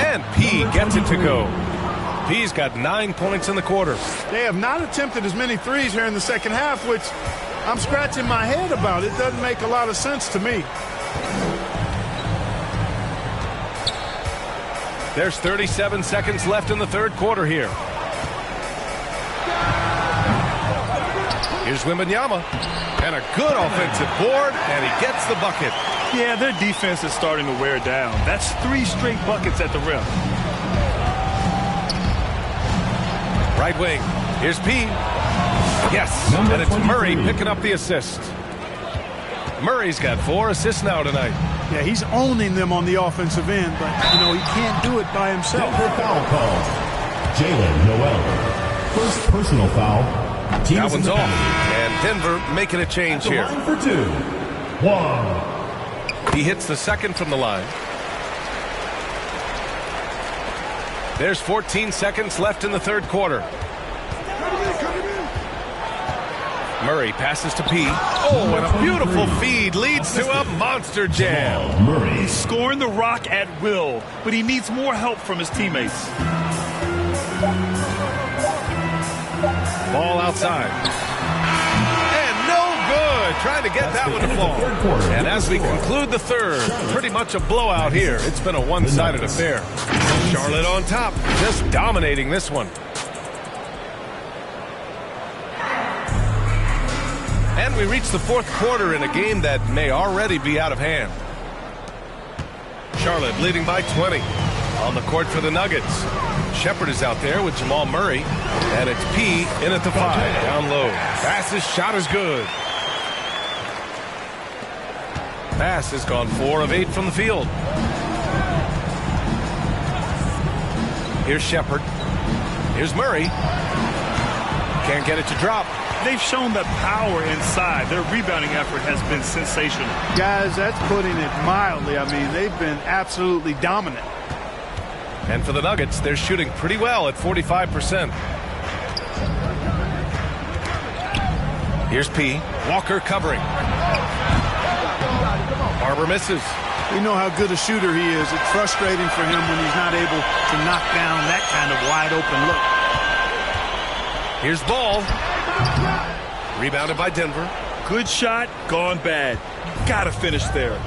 And P gets it to go. P's got 9 points in the quarter. They have not attempted as many threes here in the second half, which I'm scratching my head about it. It doesn't make a lot of sense to me. There's 37 seconds left in the third quarter here. Here's Wembanyama. And a good offensive board, and he gets the bucket. Yeah, their defense is starting to wear down. That's 3 straight buckets at the rim. Right wing. Here's P. Yes, and it's Murray picking up the assist. Murray's got 4 assists now tonight. Yeah, he's owning them on the offensive end, but, you know, he can't do it by himself. Denver foul call. Jalen Noel. First personal foul. That one's off, and Denver making a change here. For 2. 1. He hits the second from the line. There's 14 seconds left in the third quarter. Murray passes to P. Oh, and a beautiful feed leads to a monster jam. Murray. He's scoring the rock at will, but he needs more help from his teammates. Ball outside. And no good. Trying to get that one to fall. And as we conclude the third, pretty much a blowout here. It's been a one-sided affair. Charlotte on top, just dominating this one. And we reach the fourth quarter in a game that may already be out of hand. Charlotte leading by 20. On the court for the Nuggets. Shepard is out there with Jamal Murray. And it's P in at the 5. Down low. Bass's shot is good. Bass has gone 4 of 8 from the field. Here's Shepard. Here's Murray. Can't get it to drop. They've shown the power inside. Their rebounding effort has been sensational. Guys, that's putting it mildly. I mean, they've been absolutely dominant. And for the Nuggets, they're shooting pretty well at 45%. Here's P. Walker covering. Barber misses. We know how good a shooter he is. It's frustrating for him when he's not able to knock down that kind of wide open look. Here's Ball. Rebounded by Denver. Good shot, gone bad. Gotta finish there.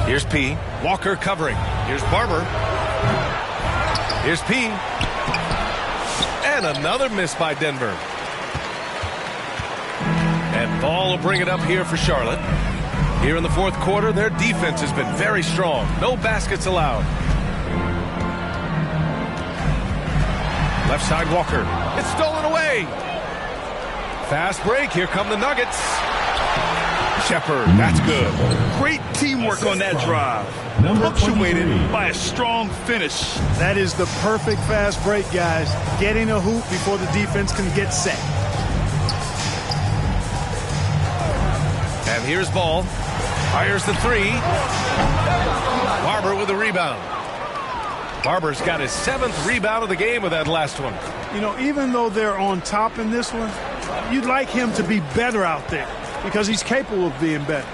Here's P. Walker covering. Here's Barber. Here's P. And another miss by Denver. And Ball will bring it up here for Charlotte. Here in the fourth quarter, their defense has been very strong. No baskets allowed. Left side Walker. It's stolen away. Fast break. Here come the Nuggets. Shepard. That's good. Great teamwork on that drive. Punctuated by a strong finish. That is the perfect fast break, guys. Getting a hoop before the defense can get set. And here's Ball. Fires the 3. Barber with the rebound. Barber's got his 7th rebound of the game with that last one. You know, even though they're on top in this one, you'd like him to be better out there because he's capable of being better.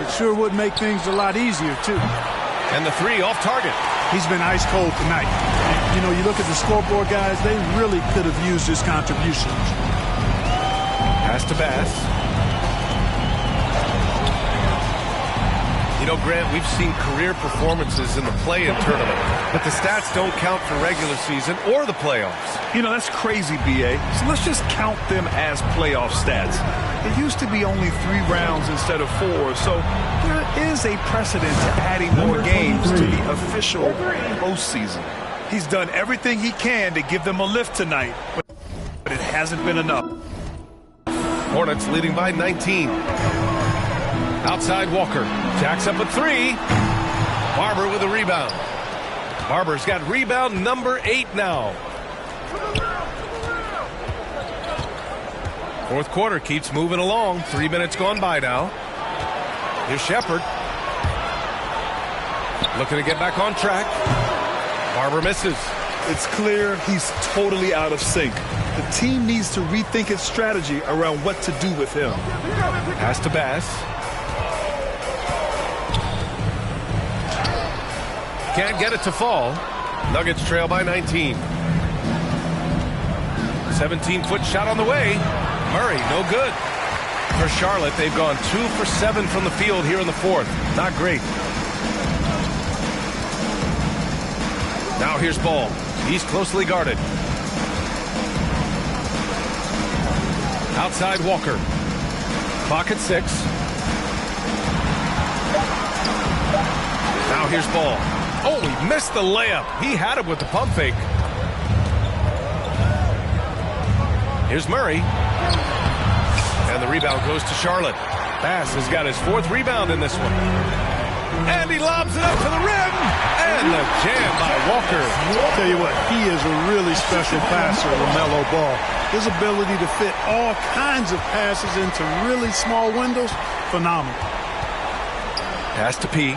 It sure would make things a lot easier, too. And the 3 off target. He's been ice cold tonight. You know, you look at the scoreboard, guys, they really could have used his contributions. Pass to Bass. You know, Grant, we've seen career performances in the play-in tournament, but the stats don't count for regular season or the playoffs. You know, that's crazy, B.A. So let's just count them as playoff stats. It used to be only 3 rounds instead of 4, so there is a precedent to adding more games to the official postseason. He's done everything he can to give them a lift tonight, but it hasn't been enough. Hornets leading by 19. Outside Walker. Jacks up a 3. Barber with a rebound. Barber's got rebound number 8 now. Fourth quarter keeps moving along. 3 minutes gone by now. Here's Shepard. Looking to get back on track. Barber misses. It's clear he's totally out of sync. The team needs to rethink its strategy around what to do with him. Pass to Bass. Can't get it to fall. Nuggets trail by 19. 17-foot shot on the way. Murray, no good. For Charlotte, they've gone 2 for 7 from the field here in the fourth. Not great. Now here's Ball. He's closely guarded. Outside Walker. Clock at 6. Now here's Ball. Oh, he missed the layup. He had it with the pump fake. Here's Murray. And the rebound goes to Charlotte. Bass has got his 4th rebound in this one. And he lobs it up to the rim. And the jam by Walker. I'll tell you what, he is a really special passer, LaMelo Ball. His ability to fit all kinds of passes into really small windows, phenomenal. Pass to P.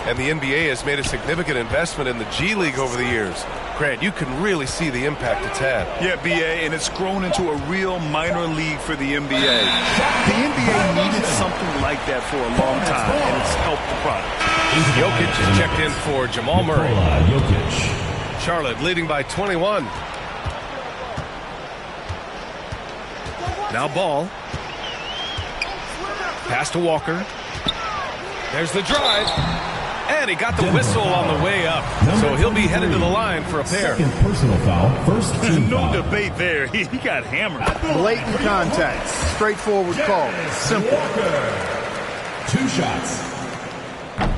And the NBA has made a significant investment in the G League over the years. Grant, you can really see the impact it's had. Yeah, BA, and it's grown into a real minor league for the NBA. The NBA needed something like that for a long time, and it's helped the product. Jokic is checked in for Jamal Murray. Charlotte leading by 21. Now Ball. Pass to Walker. There's the drive. And he got the whistle on the way up. So he'll be headed to the line for a pair. Second personal foul. First team No foul. debate there. He got hammered. Blatant contact. Straightforward call. Simple. 2 shots.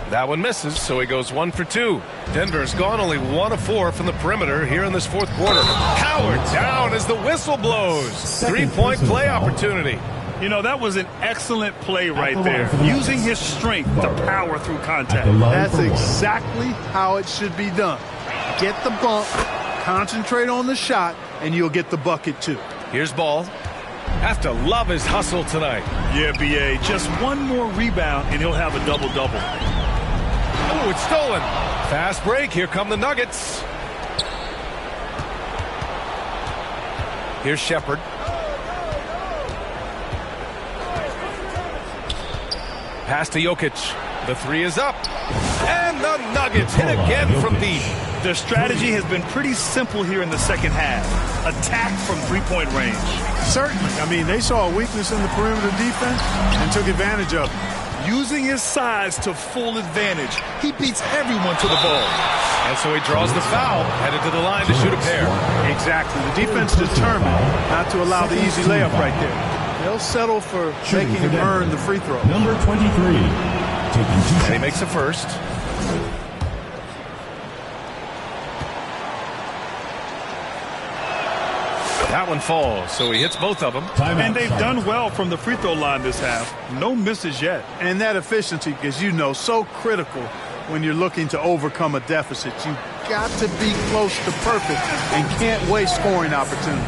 That one misses, so he goes 1 for 2. Denver's gone only 1 of 4 from the perimeter here in this fourth quarter. Howard down as the whistle blows. 3-point play opportunity. You know, that was an excellent play right there. Using his strength to power through contact. That's exactly how it should be done. Get the bump, concentrate on the shot, and you'll get the bucket too. Here's Ball. Have to love his hustle tonight. Yeah, BA. Just one more rebound, and he'll have a double-double. Oh, it's stolen. Fast break. Here come the Nuggets. Here's Shepard. Pass to Jokic. The 3 is up. And the Nuggets hit again from deep. Their strategy has been pretty simple here in the second half. Attack from 3-point range. Certainly. I mean, they saw a weakness in the perimeter defense and took advantage of it. Using his size to full advantage, he beats everyone to the ball. And so he draws the foul, headed to the line to shoot a pair. Exactly. The defense determined not to allow the easy layup right there. They'll settle for making him earn the free throw. Number 23. Taking 2 shots. And he makes the first. That one falls, so he hits both of them. And they've done well from the free throw line this half. No misses yet. And that efficiency, as you know, so critical when you're looking to overcome a deficit. You've got to be close to perfect and can't waste scoring opportunities.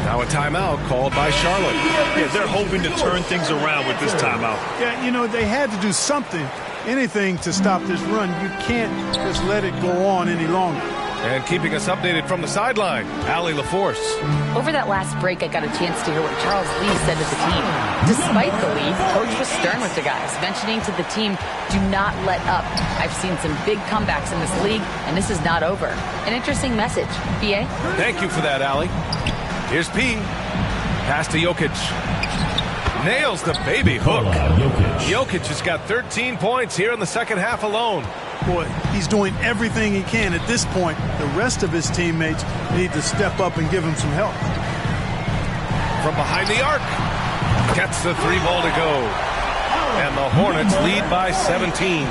Now a timeout called by Charlotte. Yeah, they're hoping to turn things around with this timeout. Yeah, you know, they had to do something, anything to stop this run. You can't just let it go on any longer. And keeping us updated from the sideline, Allie LaForce. Over that last break, I got a chance to hear what Charles Lee said to the team. Despite the lead, Coach was stern with the guys, mentioning to the team, do not let up. I've seen some big comebacks in this league, and this is not over. An interesting message. BA? Thank you for that, Allie. Here's P. Pass to Jokic. Nails the baby hook. Jokic has got 13 points here in the second half alone. Boy, he's doing everything he can at this point. The rest of his teammates need to step up and give him some help. From behind the arc. Gets the 3 ball to go. And the Hornets lead by 17.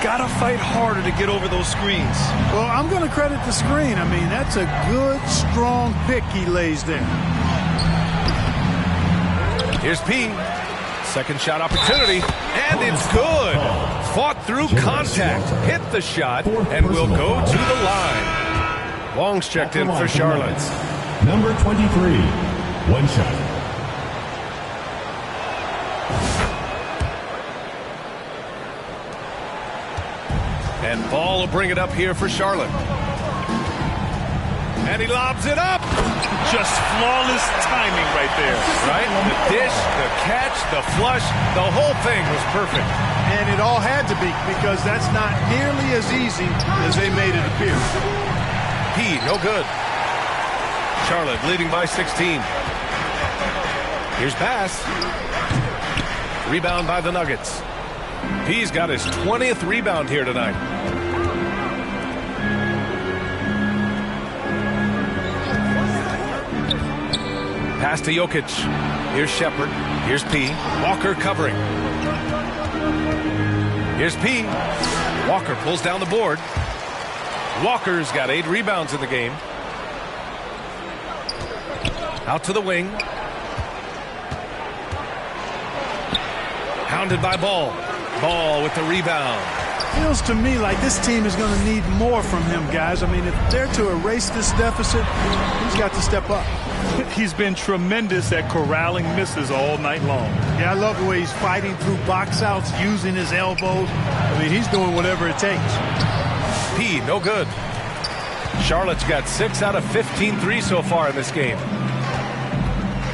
Gotta fight harder to get over those screens. Well, I'm going to credit the screen. I mean, that's a good, strong pick he lays there. Here's P. Second shot opportunity. And it's good. Fought through contact. Hit the shot. And will go to the line. Long's checked in for Charlotte. Number 23. 1 shot. And Ball will bring it up here for Charlotte. And he lobs it up. Just flawless timing right there. Right? The dish, the catch, the flush, the whole thing was perfect. And it all had to be, because that's not nearly as easy as they made it appear. P, no good. Charlotte leading by 16. Here's Bass. Rebound by the Nuggets. P's got his 20th rebound here tonight. Pass to Jokic. Here's Shepard. Here's P. Walker covering. Here's P. Walker pulls down the board. Walker's got 8 rebounds in the game. Out to the wing. Hounded by Ball. Ball with the rebound. Feels to me like this team is going to need more from him, guys. I mean, if they're to erase this deficit, he's got to step up. He's been tremendous at corralling misses all night long. Yeah, I love the way he's fighting through box outs, using his elbows. I mean, he's doing whatever it takes. P, no good. Charlotte's got 6 out of 15 threes so far in this game.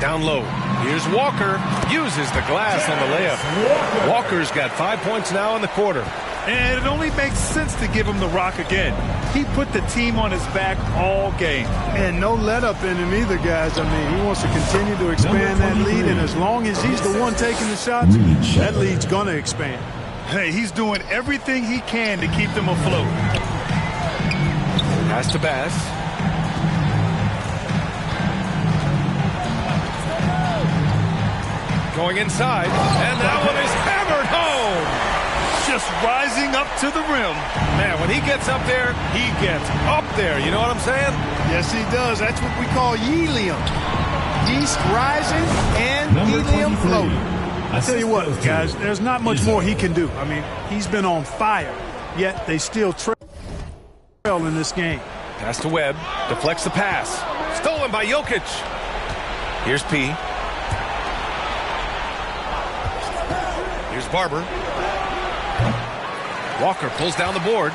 Down low. Here's Walker. Uses the glass on the layup. Walker's got 5 points now in the quarter. And it only makes sense to give him the rock again. He put the team on his back all game. And no let up in him either, guys. I mean, he wants to continue to expand that lead, and as long as he's the one taking the shots, that lead's going to expand. Hey, he's doing everything he can to keep them afloat. Pass to Bass. Going inside, and that one is hammered home. Just rising up to the rim. Man, when he gets up there, he gets up there. You know what I'm saying? Yes, he does. That's what we call helium. Yeast rising and helium floating. I tell you what, guys, there's not much more he can do. I mean, he's been on fire, yet they still trail in this game. Pass to Webb. Deflects the pass. Stolen by Jokic. Here's P. Here's Barber. Walker pulls down the board.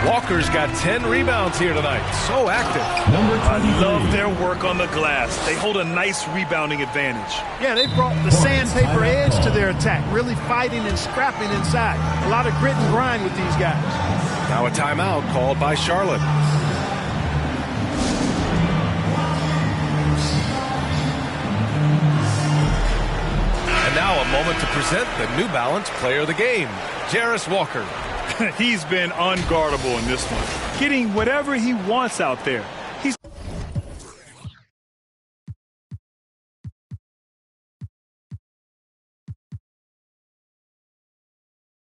Walker's got 10 rebounds here tonight. So active. I love their work on the glass. They hold a nice rebounding advantage. Yeah, they brought the sandpaper edge to their attack, really fighting and scrapping inside. A lot of grit and grind with these guys. Now a timeout called by Charlotte. And now a moment to present the New Balance Player of the Game, Jarris Walker. He's been unguardable in this one, getting whatever he wants out there. He's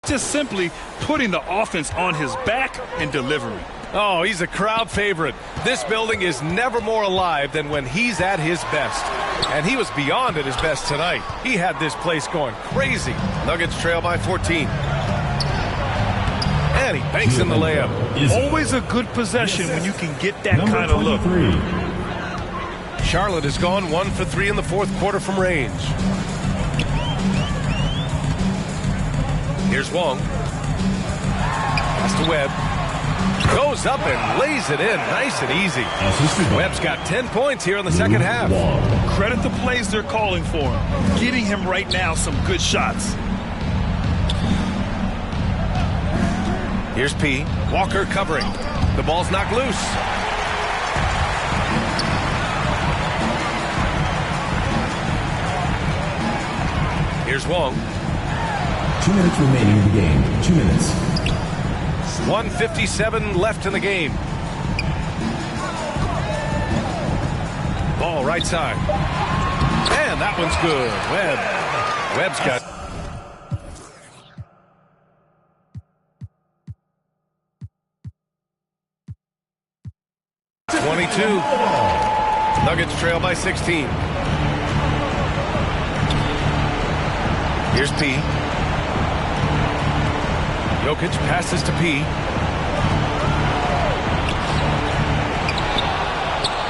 just simply putting the offense on his back and delivering. Oh, he's a crowd favorite. This building is never more alive than when he's at his best. And he was beyond at his best tonight. He had this place going crazy. Nuggets trail by 14. And he banks in the layup. Always a good possession when you can get that kind of look. Charlotte has gone 1 for 3 in the fourth quarter from range. Here's Wong. Pass to Webb. Goes up and lays it in nice and easy. Webb's got 10 points here in the second half. Credit the plays they're calling for him. Getting him right now some good shots. Here's P. Walker covering. The ball's knocked loose. Here's Wong. 2 minutes remaining in the game. 2 minutes. 1:57 left in the game. Ball right side. And that one's good. Webb's got 22. Nuggets trail by 16. Here's P. Jokic passes to P.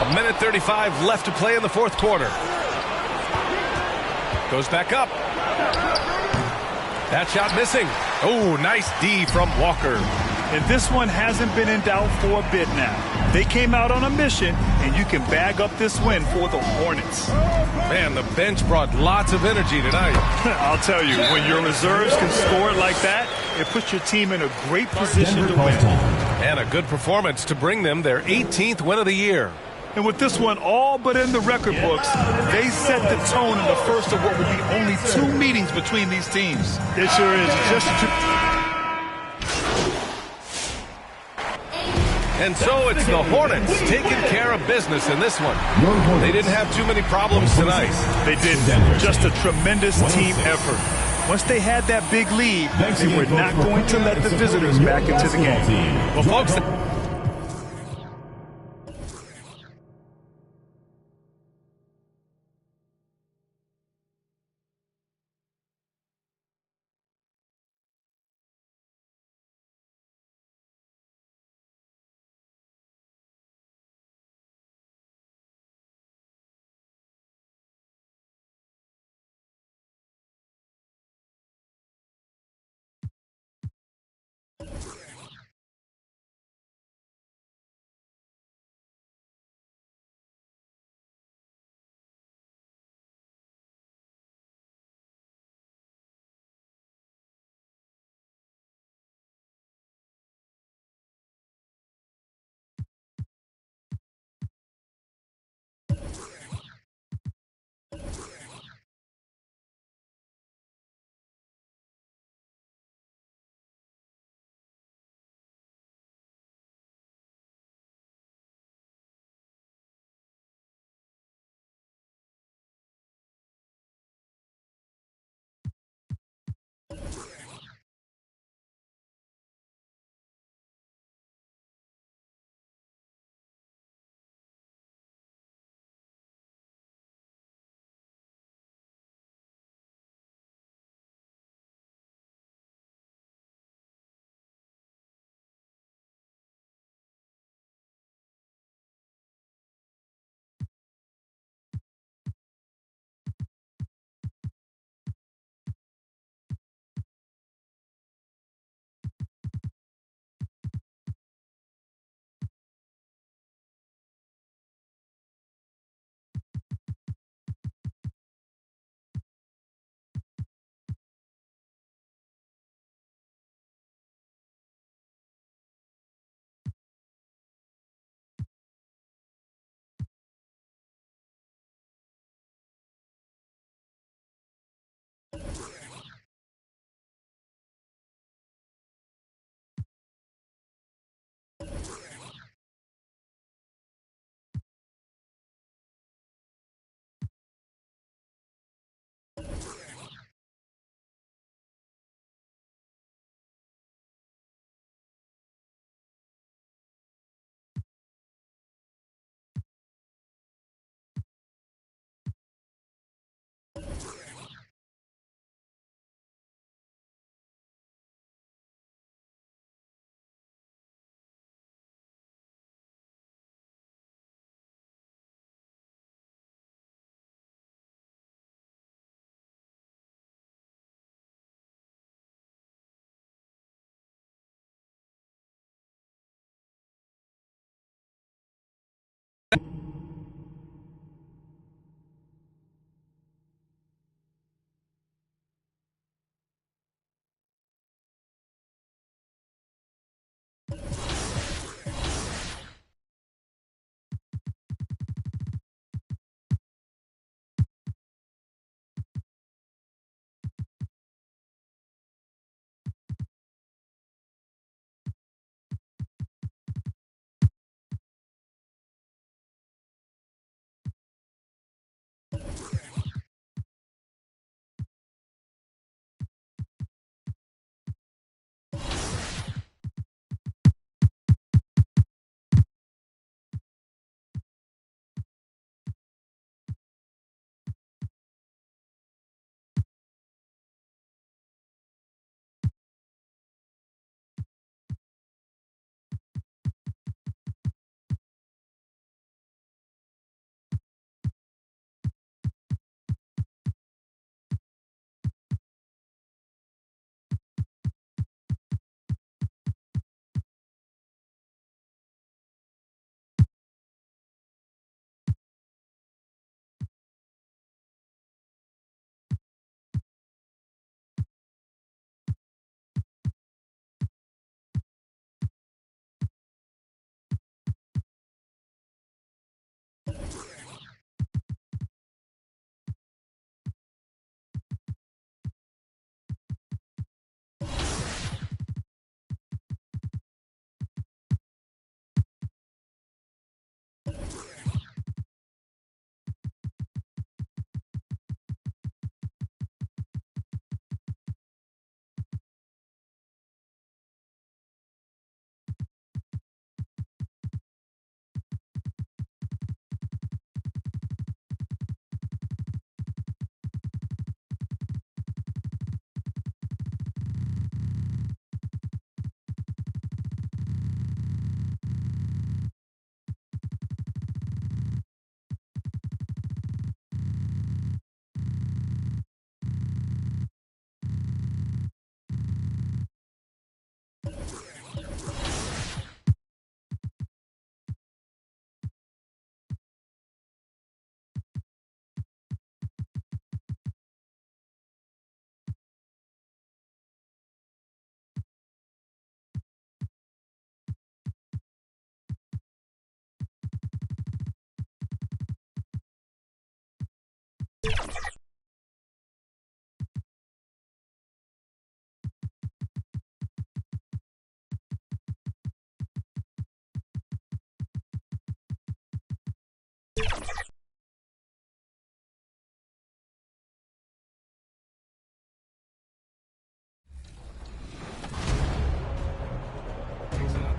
A minute 35 left to play in the fourth quarter. Goes back up. That shot missing. Oh, nice D from Walker. And this one hasn't been in doubt for a bit now. They came out on a mission, and you can bag up this win for the Hornets. Man, the bench brought lots of energy tonight. I'll tell you, when your reserves can score like that, it puts your team in a great position to win. And a good performance to bring them their 18th win of the year. And with this one all but in the record books, they set the tone in the first of what will be only 2 meetings between these teams. It sure is. It's just And so it's the Hornets taking care of business in this one. They didn't have too many problems tonight. They didn't. Just a tremendous team effort. Once they had that big lead, they were not going to let the visitors back into the game. Well, folks...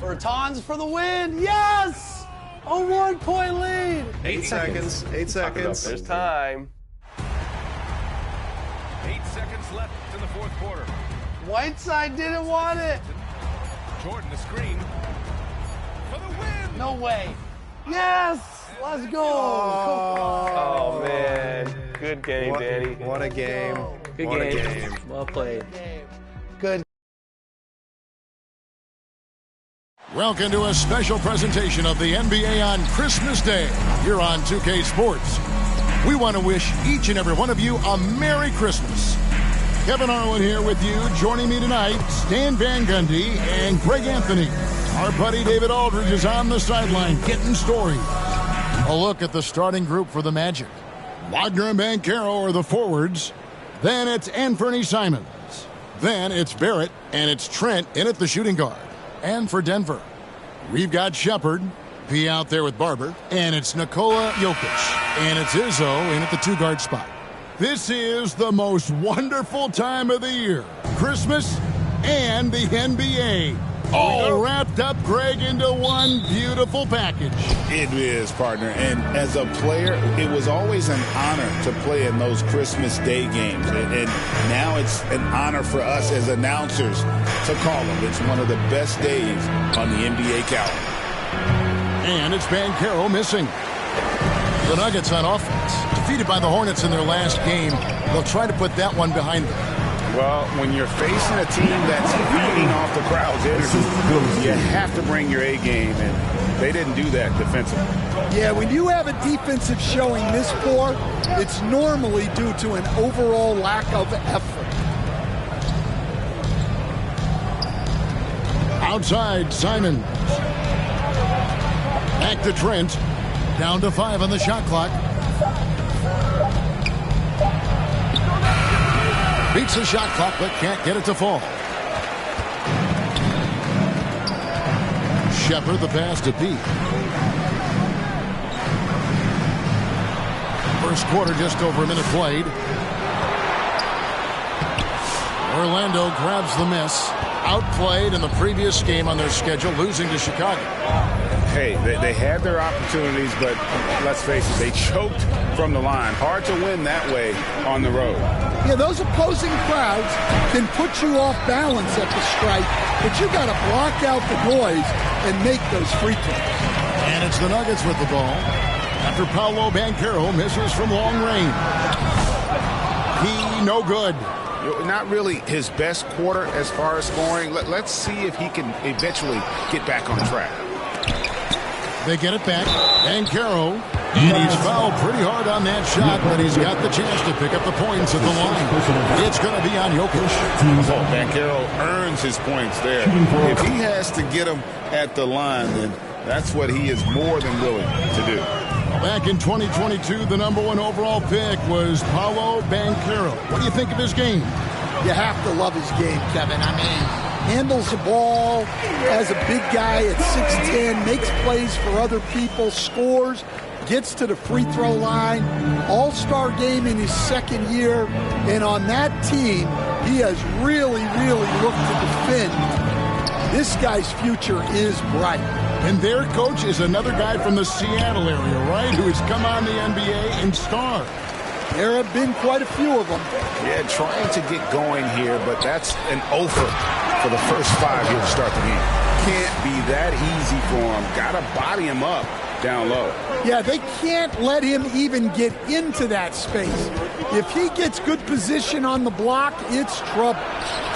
Bertans for the win. Yes! A 1-point lead. 8 seconds. 8 seconds. There's time. 8 seconds left in the fourth quarter. Whiteside didn't want it. Jordan, the screen. For the win. No way. Yes! Let's go. Oh, man. Good game, Danny. What a game. Good What game. a game. Well played. Good. Welcome to a special presentation of the NBA on Christmas Day here on 2K Sports. We want to wish each and every one of you a Merry Christmas. Kevin Harlan here with you. Joining me tonight, Stan Van Gundy and Greg Anthony. Our buddy David Aldridge is on the sideline getting stories. A look at the starting group for the Magic. Wagner and Banchero are the forwards. Then it's Anthony Simons. Then it's Barrett, and it's Trent in at the shooting guard. And for Denver, we've got Shepard, P out there with Barber, and it's Nikola Jokic, and it's Izzo in at the two-guard spot. This is the most wonderful time of the year. Christmas and the NBA. All wrapped up, Greg, into one beautiful package. It is, partner. And as a player, it was always an honor to play in those Christmas Day games. And now it's an honor for us as announcers to call them. It's one of the best days on the NBA calendar. And it's Banchero missing. The Nuggets on offense, defeated by the Hornets in their last game. They'll try to put that one behind them. Well, when you're facing a team that's feeding off the crowd's energy, you have to bring your A game, and they didn't do that defensively. Yeah, when you have a defensive showing this poor, it's normally due to an overall lack of effort. Outside, Simon. Back to Trent. Down to 5 on the shot clock. Beats the shot clock, but can't get it to fall. Shepard, the pass to Pete. First quarter, just over a minute played. Orlando grabs the miss. Outplayed in the previous game on their schedule, losing to Chicago. Hey, they had their opportunities, but let's face it, they choked from the line. Hard to win that way on the road. Yeah, those opposing crowds can put you off balance at the stripe, but you got to block out the noise and make those free throws. And it's the Nuggets with the ball after Paolo Banchero misses from long range. He no good. Not really his best quarter as far as scoring. Let's see if he can eventually get back on track. They get it back. Banchero. And he's fouled pretty hard on that shot, but he's got the chance to pick up the points at the line. It's going to be on Jokic. Oh, Banchero earns his points there. If he has to get them at the line, then that's what he is more than willing to do. Back in 2022, the #1 overall pick was Paolo Banchero. What do you think of his game? You have to love his game, Kevin. I mean, handles the ball as a big guy at 6'10", makes plays for other people, scores, gets to the free throw line, all-star game in his second year, and on that team, he has really, really looked to defend. This guy's future is bright. And their coach is another guy from the Seattle area, right, who has come on the NBA and starred. There have been quite a few of them. Yeah, trying to get going here, but that's an offer for the first 5 here to start the game. Can't be that easy for him. Got to body him up down low. Yeah, they can't let him even get into that space. If he gets good position on the block, it's trouble.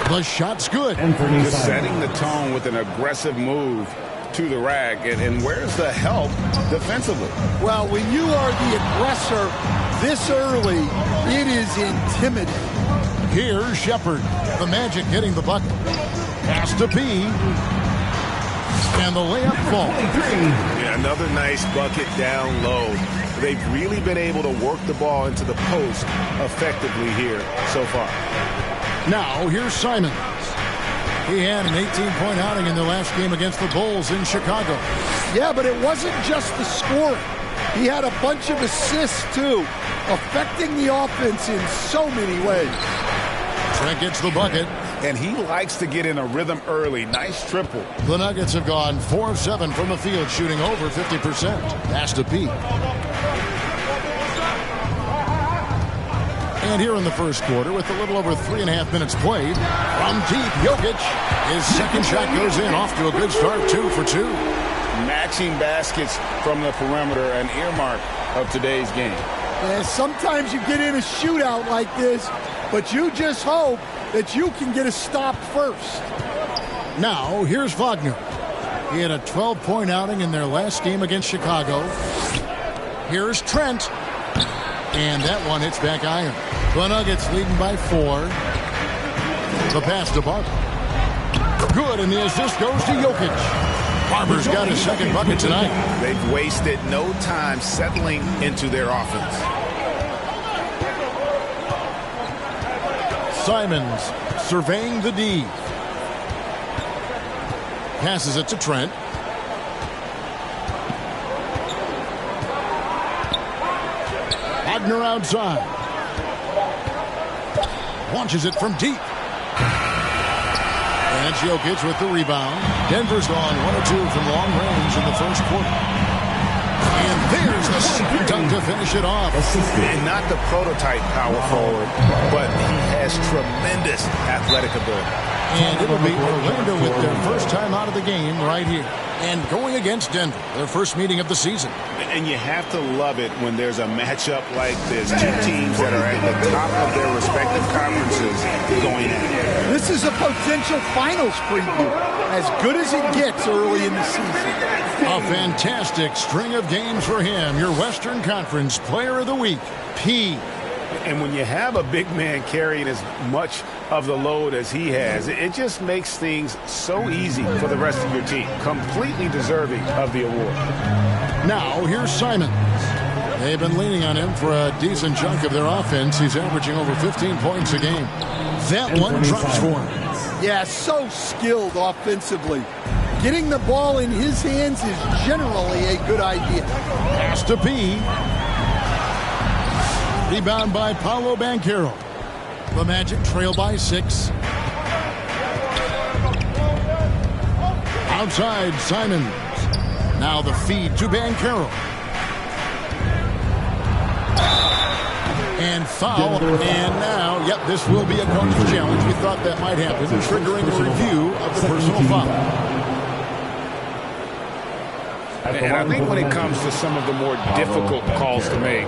The shot's good. Just setting the tone with an aggressive move to the rack. And where's the help defensively? Well, when you are the aggressor this early, it is intimidating. Here's Shepard. The Magic getting the bucket. Pass to P. And the layup falls. Yeah, another nice bucket down low. They've really been able to work the ball into the post effectively here so far. Now, here's Simons. He had an 18-point outing in their last game against the Bulls in Chicago. Yeah, but it wasn't just the scoring. He had a bunch of assists, too, affecting the offense in so many ways. Trent gets the bucket. and he likes to get in a rhythm early. Nice triple. The Nuggets have gone 4 of 7 from the field, shooting over 50%. Pass to Pete. And here in the first quarter, with a little over 3.5 minutes played, from deep, Jokic. His second shot goes in, off to a good start, 2 for 2. Matching baskets from the perimeter, an earmark of today's game. Yeah, sometimes you get in a shootout like this, but you just hope that you can get a stop first. Now, here's Wagner. He had a 12-point outing in their last game against Chicago. Here's Trent. And that one hits back iron. The Nuggets leading by 4. The pass to Barber. Good, and the assist goes to Jokic. Barber's got his second bucket tonight. They've wasted no time settling into their offense. Simons surveying the D. Passes it to Trent. Wagner outside. Launches it from deep. And it's Jokic with the rebound. Denver's gone 1 of 2 from long range in the first quarter. And there's the second dunk to finish it off. And not the prototype power forward, but he has tremendous athletic ability. And it'll be Orlando with their first time out of the game right here. And going against Denver, their first meeting of the season. And you have to love it when there's a matchup like this. Two teams that are at the top of their respective conferences going at it. This is a potential finals preview, as good as it gets early in the season. A fantastic string of games for him. Your Western Conference Player of the Week, P. And when you have a big man carrying as much of the load as he has, it just makes things so easy for the rest of your team. Completely deserving of the award. Now, here's Simons. They've been leaning on him for a decent chunk of their offense. He's averaging over 15 points a game. That one drops for him. Yeah, so skilled offensively. Getting the ball in his hands is generally a good idea. Pass to P. Rebound by Paolo Banchero. The Magic trail by 6. Outside, Simons. Now the feed to Banchero. And foul. And now, yep, this will be a coach's challenge. We thought that might happen, triggering a review of the personal foul. And I think when it comes to some of the more difficult calls to make,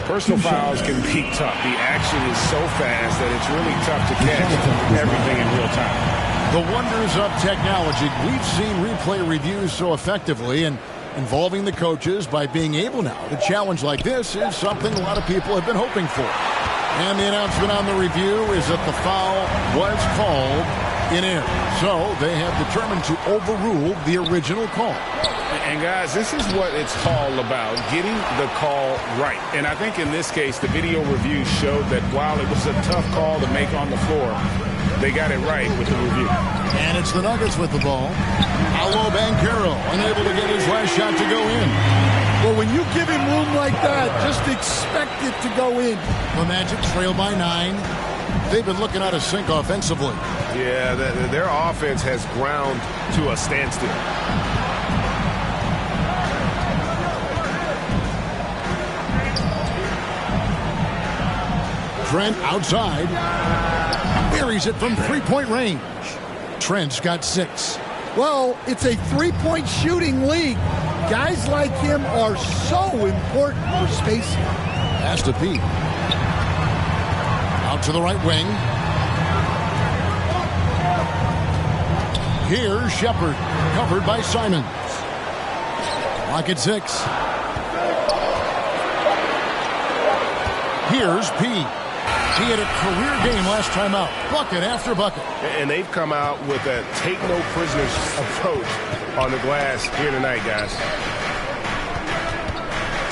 personal fouls can be tough. The action is so fast that it's really tough to catch everything in real time. The wonders of technology. We've seen replay reviews so effectively, and involving the coaches by being able now to challenge like this is something a lot of people have been hoping for. And the announcement on the review is that the foul was called in error. So they have determined to overrule the original call. And guys, this is what it's all about, getting the call right. And I think in this case, the video review showed that while it was a tough call to make on the floor, they got it right with the review. And it's the Nuggets with the ball. Paolo Banchero unable to get his last shot to go in. Well, when you give him room like that, just expect it to go in. The Magic trail by 9. They've been looking out of sync offensively. Yeah, their offense has ground to a standstill. Trent outside. Buries it from three-point range. Trent's got 6. Well, it's a three-point shooting league. Guys like him are so important for spacing. Pass to Pete. Out to the right wing. Here's Shepard, covered by Simons. Clock at 6. Here's P. He had a career game last time out. Bucket after bucket. And they've come out with a take-no-prisoners approach on the glass here tonight, guys.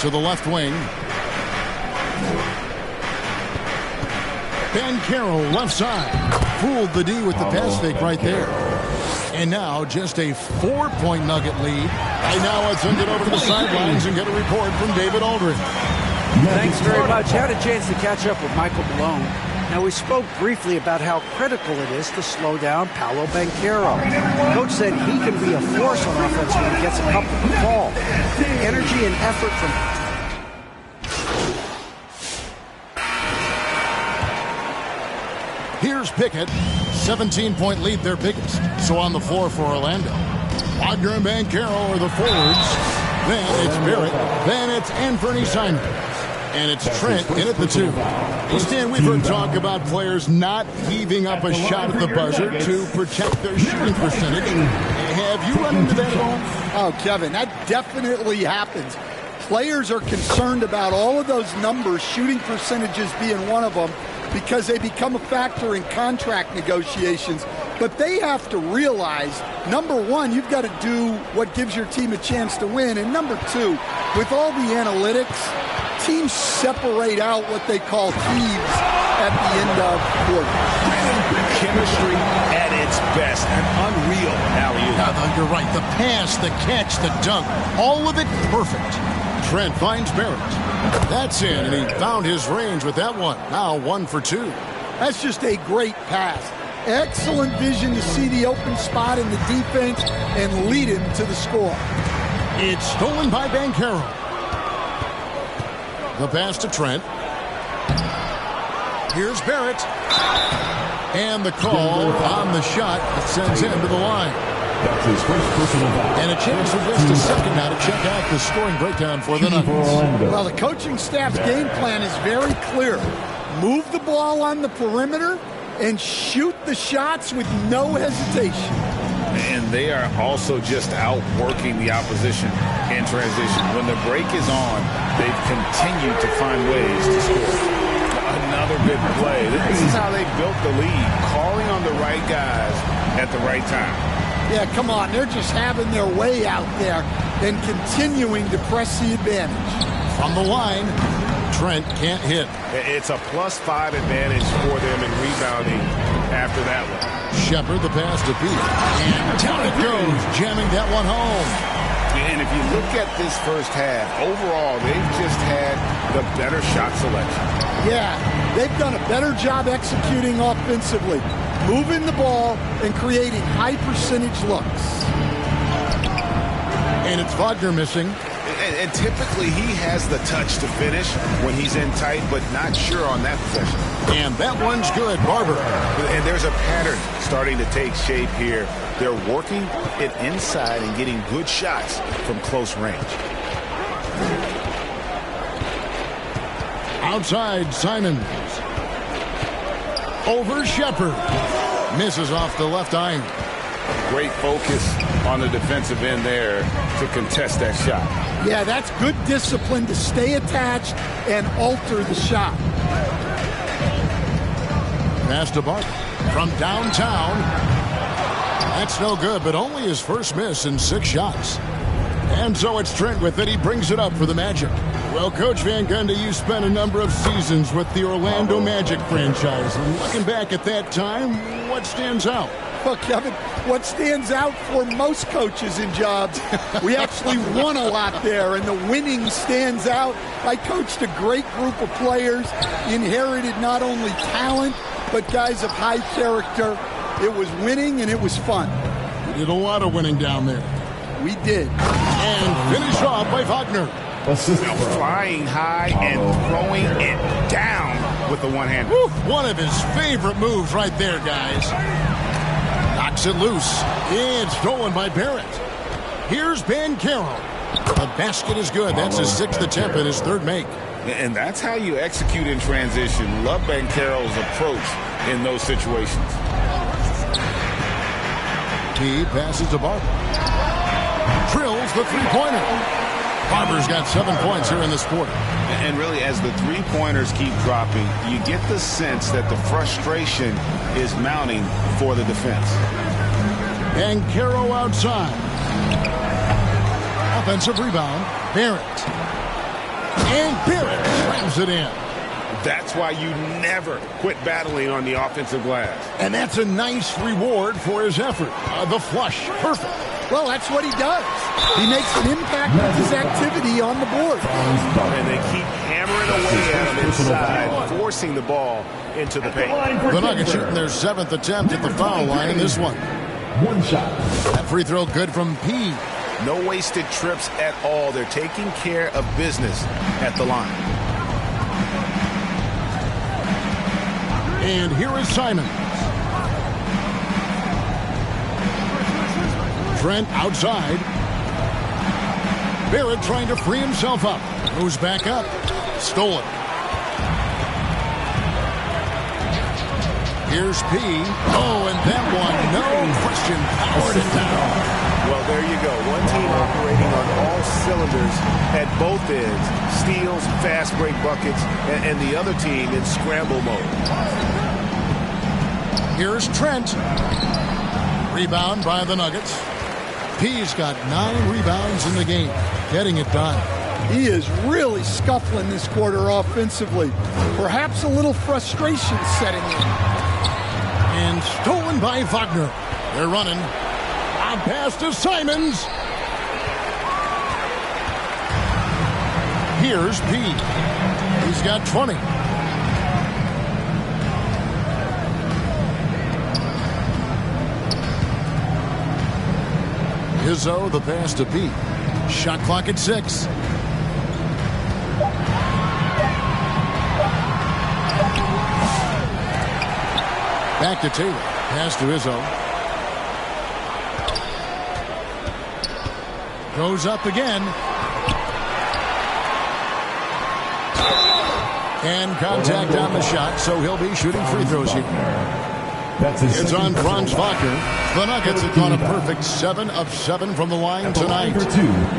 To the left wing. Banchero left side. Fooled the D with the pass fake right there. And now just a 4-point Nugget lead. And now let's send it over to the sidelines and get a report from David Aldridge. Thanks very much. Had a chance to catch up with Michael Malone. Now, we spoke briefly about how critical it is to slow down Paolo Banchero. Coach said he can be a force on offense when he gets a couple of balls. The energy and effort from... Here's Pickett. 17-point lead, their biggest. So on the floor for Orlando. Wagner and Banchero are the forwards. Then it's Barrett. Then it's Anthony Simons. And it's Trent in at the 2. Hey, Stan, we've heard talk about players not heaving up a shot at the buzzer to protect their shooting percentage. Have you run into that at all? Oh, Kevin, that definitely happens. Players are concerned about all of those numbers, shooting percentages being one of them, because they become a factor in contract negotiations. But they have to realize, number one, you've got to do what gives your team a chance to win. And number two, with all the analytics, teams separate out what they call thieves at the end of quarter. Chemistry at its best. An unreal alley-oop. Yeah, you're right. The pass, the catch, the dunk, all of it perfect. Trent finds Barrett. That's in, and he found his range with that one. Now 1 for 2. That's just a great pass. Excellent vision to see the open spot in the defense and lead him to the score. It's stolen by Banchero. The pass to Trent. Here's Barrett. And the call on the shot that sends him to the line. That's his first personal foul. And a chance for just a second now to check out the scoring breakdown for the Nuggets. Well, the coaching staff's game plan is very clear. Move the ball on the perimeter and shoot the shots with no hesitation. And they are also just outworking the opposition in transition. When the break is on, they've continued to find ways to score. Another good play. This is how they built the lead, calling on the right guys at the right time. Yeah, come on. They're just having their way out there and continuing to press the advantage. From the line, Trent can't hit. It's a +5 advantage for them in rebounding after that one. Shepard, the pass to Pete. And down it goes, jamming that one home. And if you look at this first half, overall, they've just had the better shot selection. Yeah, they've done a better job executing offensively, moving the ball and creating high percentage looks. And it's Wagner missing. And typically he has the touch to finish when he's in tight, but not sure on that possession. And that one's good, Barber. And there's a pattern starting to take shape here. They're working it inside and getting good shots from close range. Outside, Simons. Over Shepard. Misses off the left iron. Great focus on the defensive end there to contest that shot. Yeah, that's good discipline to stay attached and alter the shot. Pass to Barber from downtown. That's no good, but only his first miss in 6 shots. And so it's Trent with it. He brings it up for the Magic. Well, Coach Van Gundy, you spent a number of seasons with the Orlando Magic franchise. And looking back at that time, what stands out? Well, Kevin, what stands out for most coaches in jobs, we actually won a lot there, and the winning stands out. I coached a great group of players, inherited not only talent, but guys of high character. It was winning, and it was fun. We did a lot of winning down there. We did. And finish off by Wagner. Now flying high and throwing it down with the one-hand. One of his favorite moves right there, guys. Knocks it loose. And stolen by Barrett. Here's Banchero. The basket is good. That's his 6th attempt and his 3rd make. And that's how you execute in transition. Love Banchero's approach in those situations. He passes to Barber. Drills the three-pointer. Barber's got 7 points here in this quarter. And really, as the three-pointers keep dropping, you get the sense that the frustration is mounting for the defense. Banchero outside. Offensive rebound. Barrett. And Barrett slams it in. That's why you never quit battling on the offensive glass. And that's a nice reward for his effort. The flush. Perfect. Well, that's what he does. He makes an impact with his activity on the board. And they keep hammering away at him inside, forcing the ball into the paint. The Nuggets shooting their 7th attempt at the foul line in this one. One shot. That free throw good from P. No wasted trips at all. They're taking care of business at the line. And here is Simon. Trent outside. Barrett trying to free himself up. Moves back up. Stolen. Here's P. Oh, and that one, no question, powered it down. Well, there you go. One team operating on all cylinders at both ends. Steals, fast break buckets, and the other team in scramble mode. Here's Trent. Rebound by the Nuggets. P's got 9 rebounds in the game, getting it done. He is really scuffling this quarter offensively. Perhaps a little frustration setting in. And stolen by Wagner. They're running. A pass to Simons. Here's P. He's got 20. Izzo, the pass to P. Shot clock at 6. Back to Taylor. Pass to Izzo. Goes up again. And contact on the shot, so he'll be shooting free throws here. It's on Franz Wagner. The Nuggets have gone a perfect 7 of 7 from the line tonight.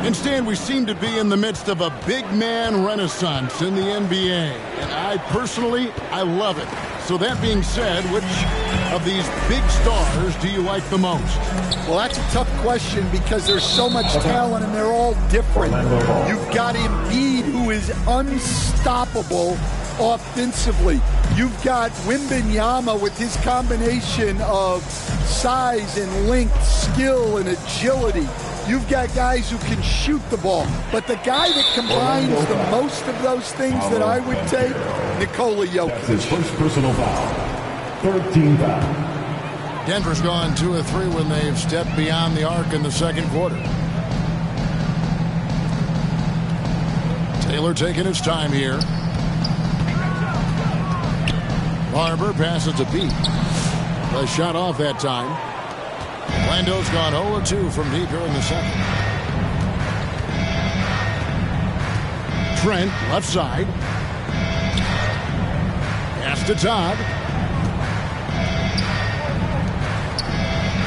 Instead, we seem to be in the midst of a big man renaissance in the NBA. And I love it. So that being said, which of these big stars do you like the most? Well, that's a tough question because there's so much talent and they're all different. You've got Embiid, who is unstoppable offensively. You've got Wembanyama with his combination of size and length, skill and agility. You've got guys who can shoot the ball. But the guy that combines the most of those things that I would take, Nikola Jokic. That's his first personal foul. 13 foul. Denver's gone 2 of 3 when they've stepped beyond the arc in the second quarter. Taylor taking his time here. Barber passes to Pete. The shot off that time. Orlando's gone 0-2 from deep here in the second. Trent, left side. Pass to Todd.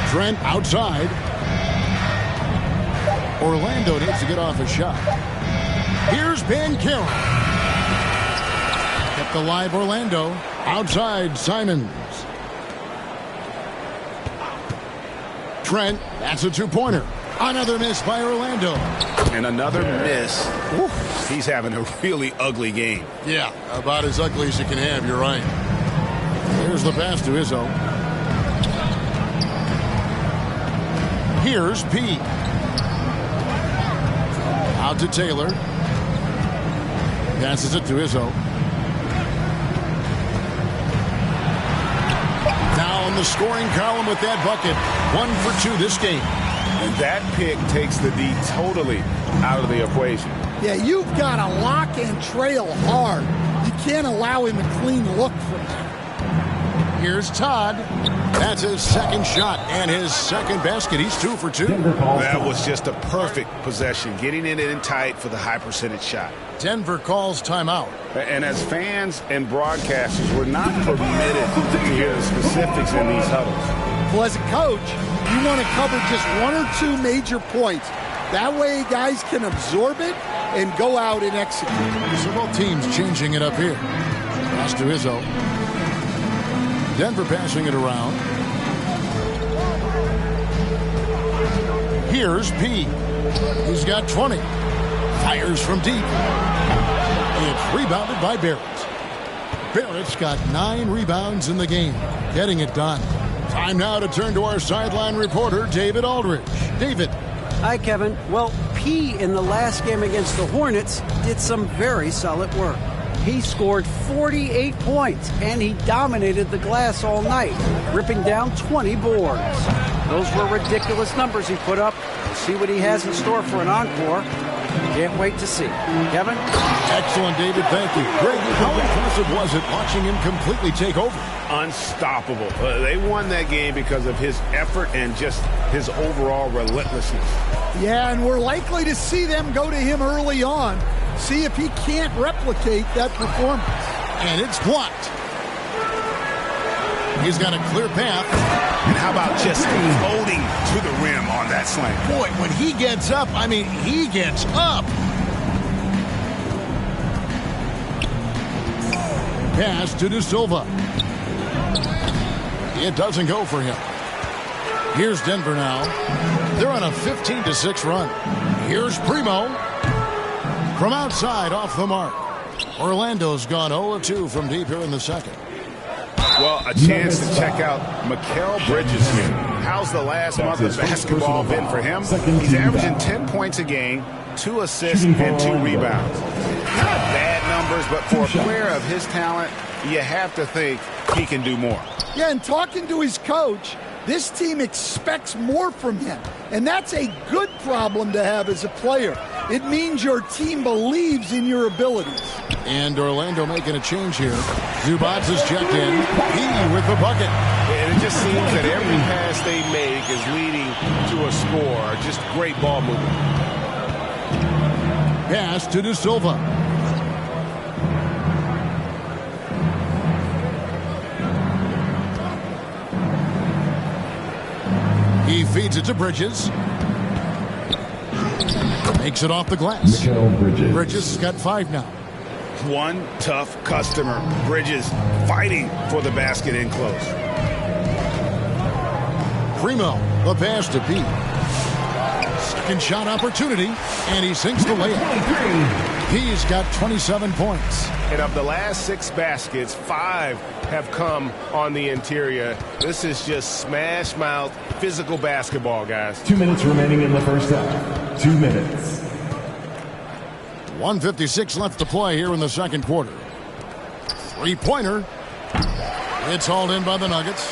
Trent outside. Orlando needs to get off a shot. Here's Banchero. Kept alive Orlando. Outside Simons. Trent, that's a 2-pointer. Another miss by Orlando. And another miss. Ooh, he's having a really ugly game. Yeah, about as ugly as you can have, you're right. Here's the pass to Izzo. Here's P. Out to Taylor. Passes it to Izzo. Now in the scoring column with that bucket. 1 for 2 this game. And that pick takes the D totally out of the equation. Yeah, you've got to lock and trail hard. You can't allow him a clean look from that. Here's Todd. That's his second shot and his second basket. He's 2 for 2. That was just a perfect possession, getting it in tight for the high percentage shot. Denver calls timeout. And as fans and broadcasters, we're not permitted to hear the specifics in these huddles. Well, as a coach, you want to cover just 1 or 2 major points. That way guys can absorb it and go out and execute. So both teams changing it up here. Pass to Izzo. Denver passing it around. Here's P. He's got 20. Fires from deep. It's rebounded by Barrett. Barrett's got 9 rebounds in the game. Getting it done. Time now to turn to our sideline reporter, David Aldridge. David. Hi, Kevin. Well, P in the last game against the Hornets did some very solid work. he scored 48 points, and he dominated the glass all night, ripping down 20 boards. Those were ridiculous numbers he put up. See what he has in store for an encore. Can't wait to see. Kevin? Excellent, David. Thank you. Greg, how impressive was it watching him completely take over? Unstoppable. They won that game because of his effort and just his overall relentlessness. Yeah, and we're likely to see them go to him early on. See if he can't replicate that performance. And it's blocked. He's got a clear path. And how about just floating to the rim on that slam? Boy, when he gets up, I mean, he gets up. Pass to De Silva. It doesn't go for him. Here's Denver now. They're on a 15-6 run. Here's Primo. From outside, off the mark. Orlando's gone 0-2 from deep here in the second. Well, a chance to check out Mikal Bridges here. How's the last month of basketball been for him? He's averaging 10 points a game, 2 assists, and 2 rebounds. Not bad numbers, but for a player of his talent, you have to think he can do more. Yeah, and talking to his coach, this team expects more from him. And that's a good problem to have as a player. It means your team believes in your abilities. And Orlando making a change here. Zubats is checked in. He with the bucket. And it just seems that every pass they make is leading to a score. Just great ball movement. Pass to De Silva. He feeds it to Bridges. Makes it off the glass. Bridges has got 5 now. One tough customer. Bridges fighting for the basket in close. Primo, the pass to Pete. Second shot opportunity, and he sinks the layup. He's got 27 points. And of the last 6 baskets, 5 have come on the interior. This is just smash mouth physical basketball, guys. 2 minutes remaining in the first half. 2 minutes. 1:56 left to play here in the second quarter. Three-pointer. It's hauled in by the Nuggets.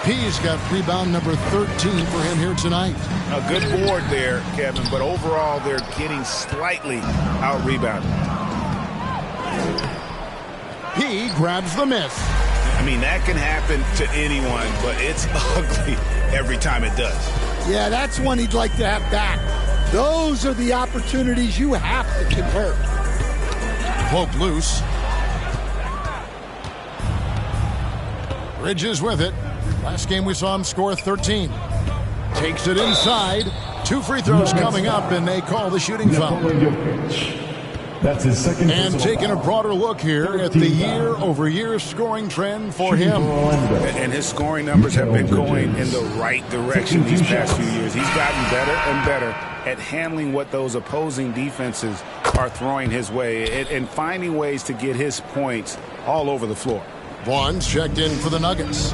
He's got rebound number 13 for him here tonight. A good board there, Kevin, but overall they're getting slightly out-rebounded. He grabs the miss. I mean, that can happen to anyone, but it's ugly every time it does. Yeah, that's one he'd like to have back. Those are the opportunities you have to convert. Poke loose. Bridges with it. Last game we saw him score 13. Takes it inside. 2 free throws coming up, and they call the shooting foul. That's his second. And taking a broader look here at the year-over-year scoring trend for him. And his scoring numbers have been going in the right direction these past few years. He's gotten better and better at handling what those opposing defenses are throwing his way and finding ways to get his points all over the floor. Vaughn's checked in for the Nuggets.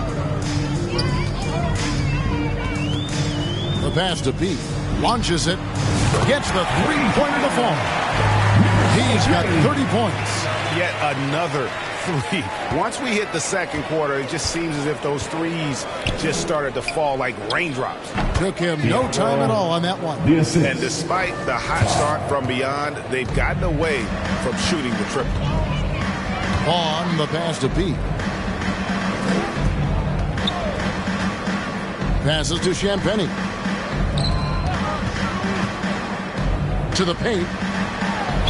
The pass to Pete. Launches it. Gets the three-pointer to fall. He's got 30 points. Yet another 3. Once we hit the second quarter, it just seems as if those threes just started to fall like raindrops. Took him no time at all on that one. And despite the hot start from beyond, they've gotten away from shooting the triple. On the pass to Pete. Passes to Champagny. To the paint.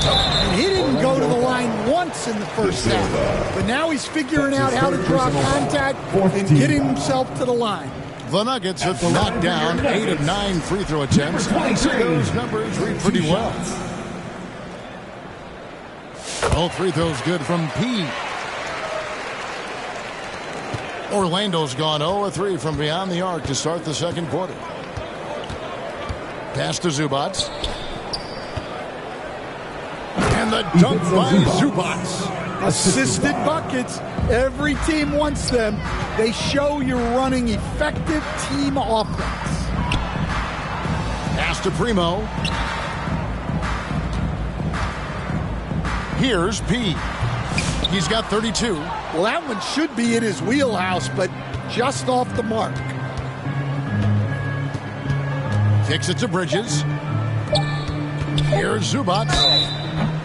And he didn't go to the line once in the first half. But now he's figuring out how to draw contact and getting himself to the line. The Nuggets have knocked down 8 of 9 free throw attempts. Those numbers read pretty well. All free throws good from P. Orlando's gone 0-3 from beyond the arc to start the second quarter. Pass to Zubats. And the dunk by Zubats. Assisted buckets. Every team wants them. They show you're running effective team offense. Pass to Primo. Here's P. He's got 32. Well, that one should be in his wheelhouse, but just off the mark. Kicks it to Bridges. Here's Zubac.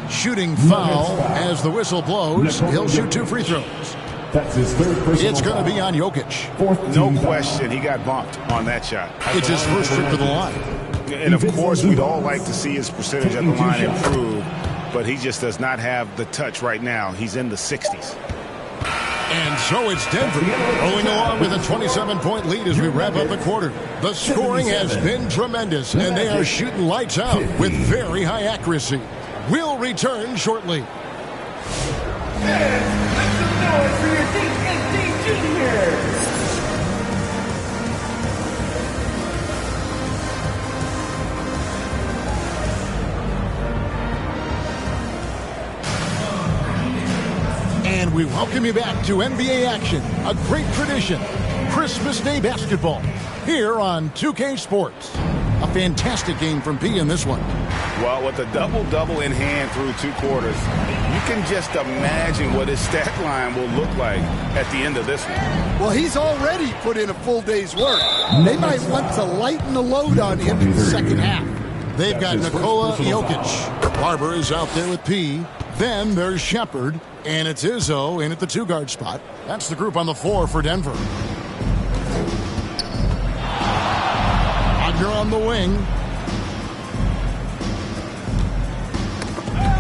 Shooting foul as the whistle blows. He'll shoot 2 free throws. That's his third personal It's going to be foul. on Jokic. No question, he got bumped on that shot. It's his first trip to the line. And of course, we'd all like to see his percentage at the line improve, but he just does not have the touch right now. He's in the 60s. And so it's Denver rolling along with a 27-point lead as we wrap up the quarter. The scoring has been tremendous, and they are shooting lights out with very high accuracy. We'll return shortly. And we welcome you back to NBA action, a great tradition, Christmas Day basketball, here on 2K Sports. A fantastic game from P in this one. Well, with a double-double in hand through 2 quarters, you can just imagine what his stat line will look like at the end of this one. Well, he's already put in a full day's work. They might want to lighten the load on him in the second half. They've got Nikola Jokic. Barber is out there with P. Then there's Shepard, and it's Izzo in at the 2-guard spot. That's the group on the floor for Denver. Wagner on the wing.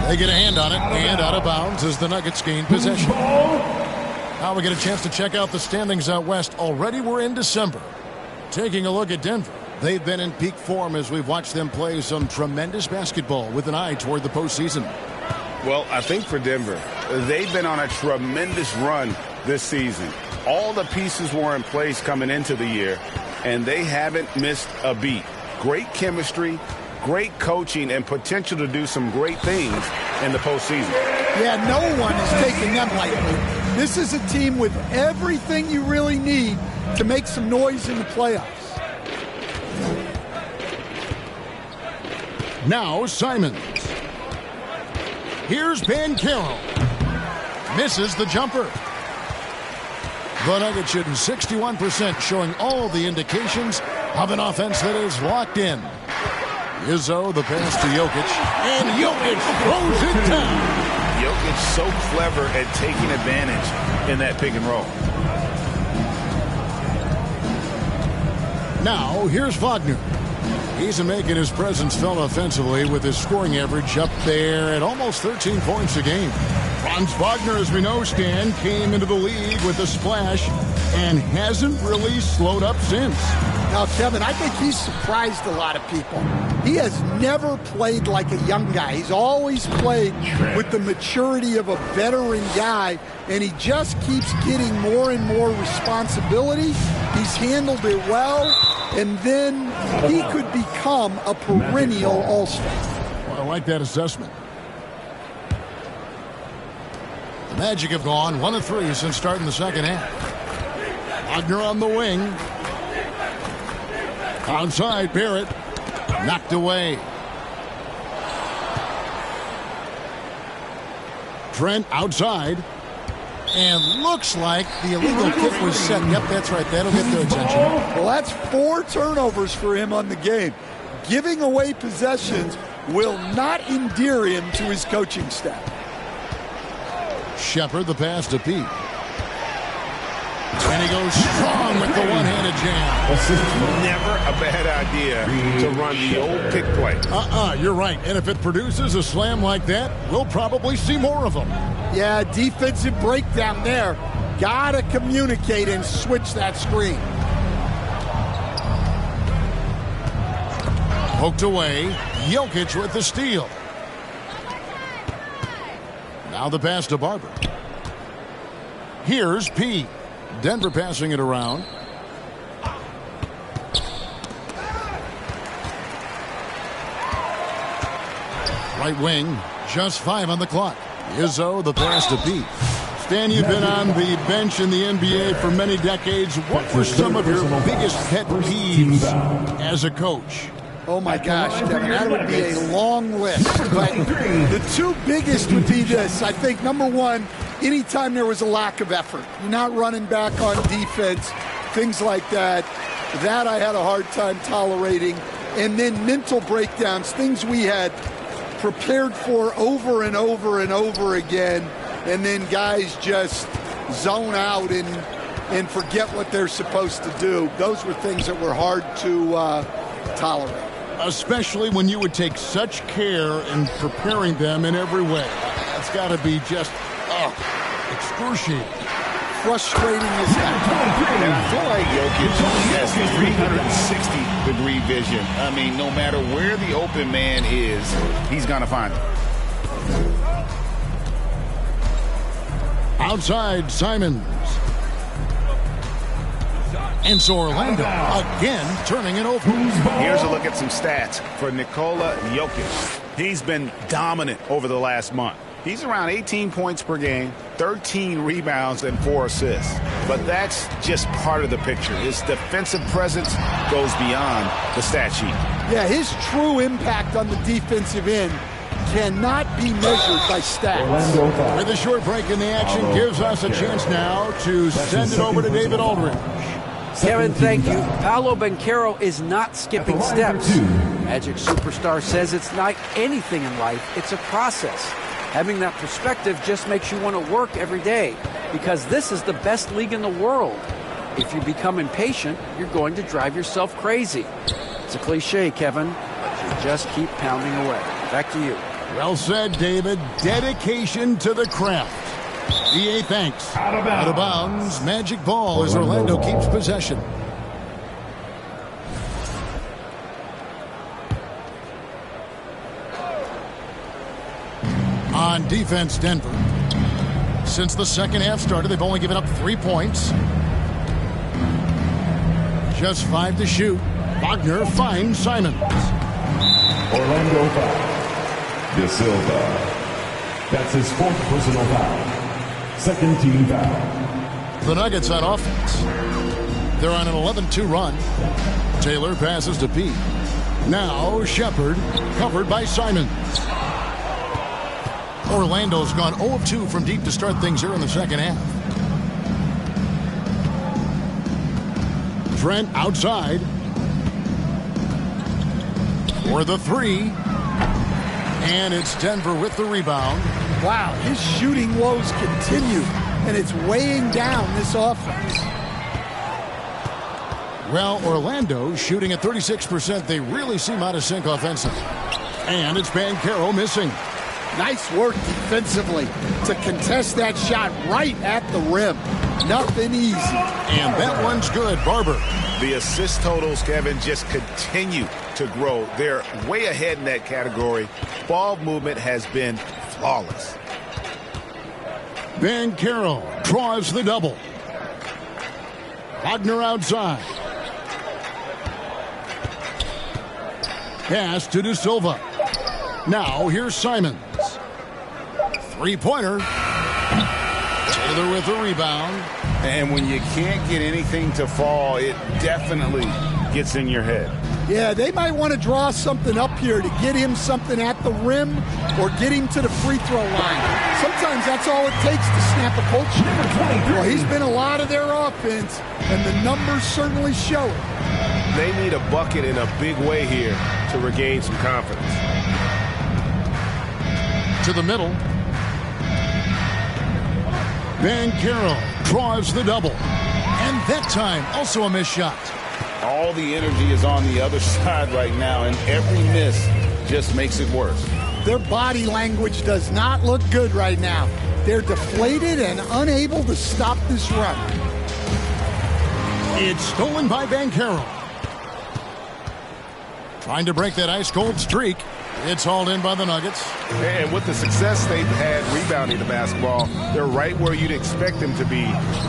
They get a hand on it, and out of bounds as the Nuggets gain possession. Now we get a chance to check out the standings out west. Already we're in December. Taking a look at Denver. They've been in peak form as we've watched them play some tremendous basketball with an eye toward the postseason. Well, I think for Denver, they've been on a tremendous run this season. All the pieces were in place coming into the year, and they haven't missed a beat. Great chemistry, great coaching, and potential to do some great things in the postseason. Yeah, no one is taking them lightly. This is a team with everything you really need to make some noise in the playoffs. Now Simons. Here's Banchero. Misses the jumper. The Nuggets shooting 61%, showing all the indications of an offense that is locked in. Izzo, the pass to Jokic, and Jokic throws it down. Jokic so clever at taking advantage in that pick and roll. Now, here's Wagner. He's making his presence felt offensively with his scoring average up there at almost 13 points a game. Franz Wagner, as we know, Stan, came into the league with a splash and hasn't really slowed up since. Now, Kevin, I think he's surprised a lot of people. He has never played like a young guy. He's always played with the maturity of a veteran guy, and he just keeps getting more and more responsibility. He's handled it well, and then he could become a perennial all-star. Well, I like that assessment. The Magic have gone 1 of 3 since starting the second half. Wagner on the wing. Outside, Barrett. Knocked away. Trent outside. And looks like the illegal kick was set. Yep, that's right. That'll get their attention. Well, that's 4 turnovers for him on the game. Giving away possessions will not endear him to his coaching staff. Shepard, the pass to Pete. And he goes strong with the one-handed jam. Never a bad idea to run the old pick play. You're right. And if it produces a slam like that, we'll probably see more of them. Yeah, defensive breakdown there. Gotta communicate and switch that screen. Poked away. Jokic with the steal. Now the pass to Barber. Here's P. Denver passing it around. Right wing, just 5 on the clock. Izzo, the pass to P. Stan, you've been on the bench in the NBA for many decades. What were some of your biggest pet peeves as a coach? Oh, my gosh, Kevin, that would be a long list. But the 2 biggest would be this. I think, number 1, anytime there was a lack of effort, you're not running back on defense, things like that, that I had a hard time tolerating. And then mental breakdowns, things we had prepared for over and over and over again, and then guys just zone out and forget what they're supposed to do. Those were things that were hard to tolerate. Especially when you would take such care in preparing them in every way. That's got to be just excruciating. Frustrating as heck. And I feel like Jokic has 360-degree vision. I mean, no matter where the open man is, he's going to find him. Outside, Simons. And so Orlando again turning it over. Here's a look at some stats for Nikola Jokic. He's been dominant over the last month. He's around 18 points per game, 13 rebounds, and 4 assists. But that's just part of the picture. His defensive presence goes beyond the stat sheet. Yeah, his true impact on the defensive end cannot be measured by stats. With a short break in the action, gives us a chance now to send it over to David Aldridge. Kevin, thank you. Paolo Banchero is not skipping steps. Magic Superstar says it's not anything in life, it's a process. Having that perspective just makes you want to work every day, because this is the best league in the world. If you become impatient, you're going to drive yourself crazy. It's a cliche, Kevin, but you just keep pounding away. Back to you. Well said, David. Dedication to the craft. EA thanks. Out of bounds. Magic ball as Orlando keeps possession. On defense, Denver. Since the second half started, they've only given up 3 points. Just 5 to shoot. Wagner finds Simons. Orlando foul. De Silva. That's his 4th personal foul. Second team foul. The Nuggets on offense. They're on an 11-2 run. Taylor passes to Pete. Now Shepard, covered by Simons. Orlando's gone 0 of 2 from deep to start things here in the second half. Trent outside. For the 3. And it's Denver with the rebound. Wow, his shooting woes continue, and it's weighing down this offense. Well, Orlando shooting at 36%. They really seem out of sync offensively. And it's Banchero missing. Nice work defensively to contest that shot right at the rim. Nothing easy. And that one's good. Barber. The assist totals, Kevin, just continue to grow. They're way ahead in that category. Ball movement has been flawless. Banchero draws the double. Wagner outside. Pass to De Silva. Now here's Simons. 3-pointer. Taylor with the rebound. And when you can't get anything to fall, it definitely gets in your head. Yeah, they might want to draw something up here to get him something at the rim or get him to the free throw line. Sometimes that's all it takes to snap a cold streak. Well, he's been a lot of their offense, and the numbers certainly show it. They need a bucket in a big way here to regain some confidence. To the middle. Banchero draws the double. And that time, also a missed shot. All the energy is on the other side right now, and every miss just makes it worse. Their body language does not look good right now. They're deflated and unable to stop this run. It's stolen by Banchero. Trying to break that ice-cold streak. It's hauled in by the Nuggets. And with the success they've had rebounding the basketball, they're right where you'd expect them to be,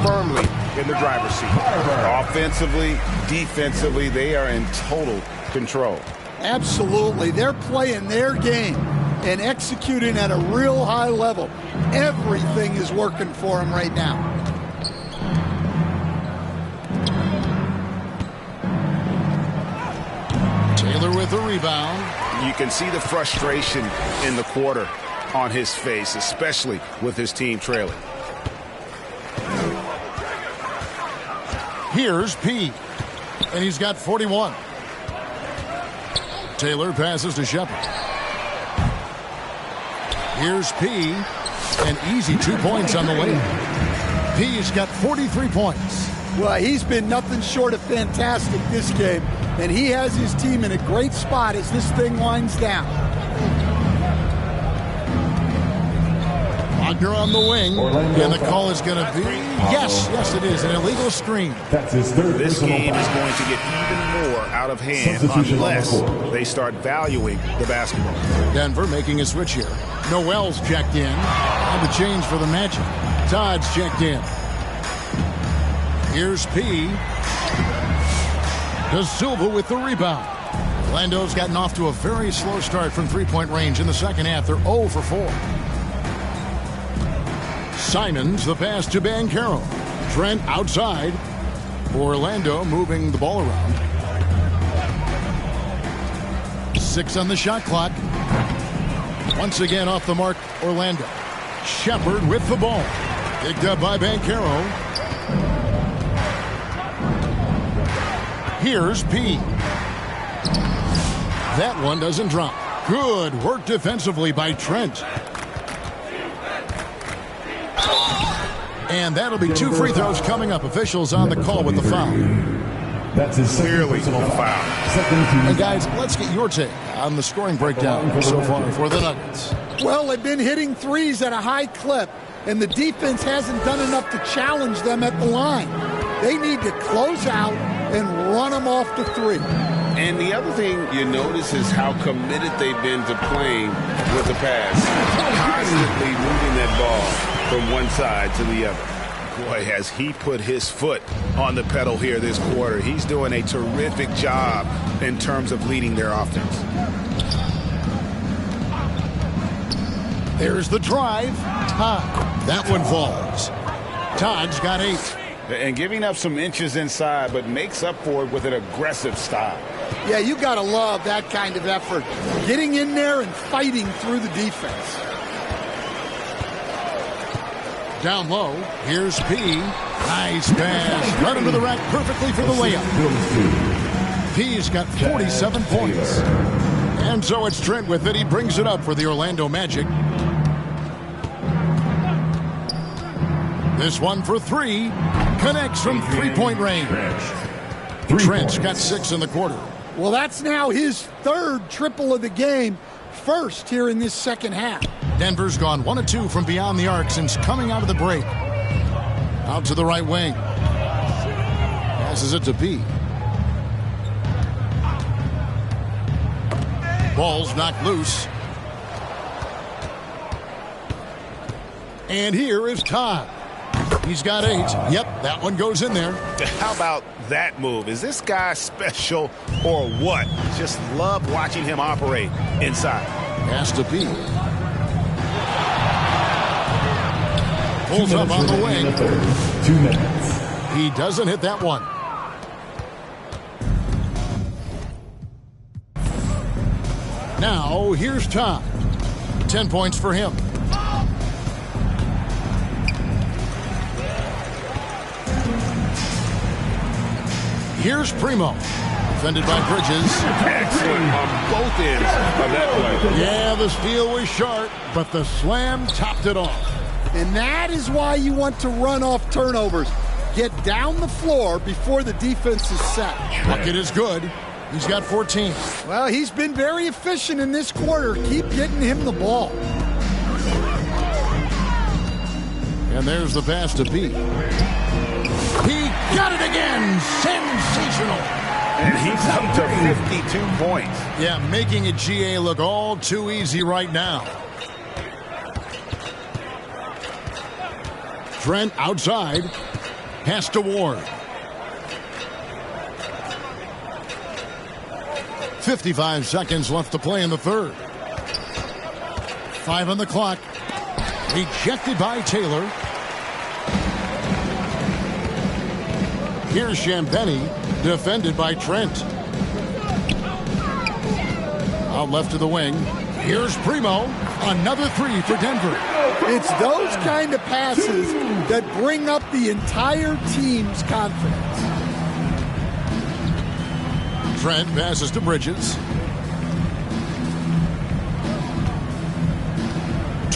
firmly in the driver's seat. Offensively, defensively, they are in total control. Absolutely. They're playing their game and executing at a real high level. Everything is working for them right now. Taylor with the rebound. You can see the frustration in the quarter on his face, especially with his team trailing. Here's P. And he's got 41. Taylor passes to Shepard. Here's P. An easy 2 points on the layup. P's got 43 points. Well, he's been nothing short of fantastic this game, and he has his team in a great spot as this thing winds down. Wagner on the wing, and the call is going to be, yes, it is, an illegal screen. That's his third. This game is going to get even more out of hand unless they start valuing the basketball. Denver making a switch here. Noel's checked in, and the change for the Magic. Todd's checked in. Here's P. De Silva with the rebound. Orlando's gotten off to a very slow start from three-point range in the second half. They're 0 for 4. Simons the pass to Banchero. Trent outside. Orlando moving the ball around. 6 on the shot clock. Once again off the mark, Orlando. Shepard with the ball. Picked up by Banchero. Here's P. That one doesn't drop. Good work defensively by Trent. And that'll be 2 free throws coming up. Officials on the call with the foul. That's his clearly a foul. And guys, let's get your take on the scoring breakdown so far for the Nuggets. Well, they've been hitting threes at a high clip, and the defense hasn't done enough to challenge them at the line. They need to close out and run them off the three. And the other thing you notice is how committed they've been to playing with the pass. Constantly moving that ball from one side to the other. Boy, has he put his foot on the pedal here this quarter. He's doing a terrific job in terms of leading their offense. There's the drive. Todd. That one falls. Todd's got 8. And giving up some inches inside, but makes up for it with an aggressive style. Yeah, you got to love that kind of effort. Getting in there and fighting through the defense. Down low, here's P. Nice pass. Right into the rack perfectly for the layup. P's got 47 points. And so it's Trent with it. He brings it up for the Orlando Magic. This one for 3. Connects from three-point range. Trent's got 6 in the quarter. Well, that's now his 3rd triple of the game. First here in this second half. Denver's gone 1 of 2 from beyond the arc since coming out of the break. Out to the right wing. Passes it to P. Ball's knocked loose. And here is Todd. He's got 8. Yep, that one goes in there. How about that move? Is this guy special or what? Just love watching him operate inside. Pass to P. Pulls up on the wing. 2 minutes. He doesn't hit that one. Now, here's Todd. 10 points for him. Here's Primo. Defended by Bridges. Excellent on both ends of that play. Yeah, the steal was short, but the slam topped it off. And that is why you want to run off turnovers. Get down the floor before the defense is set. Bucket is good. He's got 14. Well, he's been very efficient in this quarter. Keep getting him the ball. And there's the pass to B. He got it again. Sensational. And he's up to 52 points. Yeah, making a GA look all too easy right now. Trent outside. Pass to Ward. 55 seconds left to play in the third. 5 on the clock. Rejected by Taylor. Here's Champagny, defended by Trent. Out left to the wing. Here's Primo. Another 3 for Denver. It's those kind of passes that bring up the entire team's confidence. Trent passes to Bridges.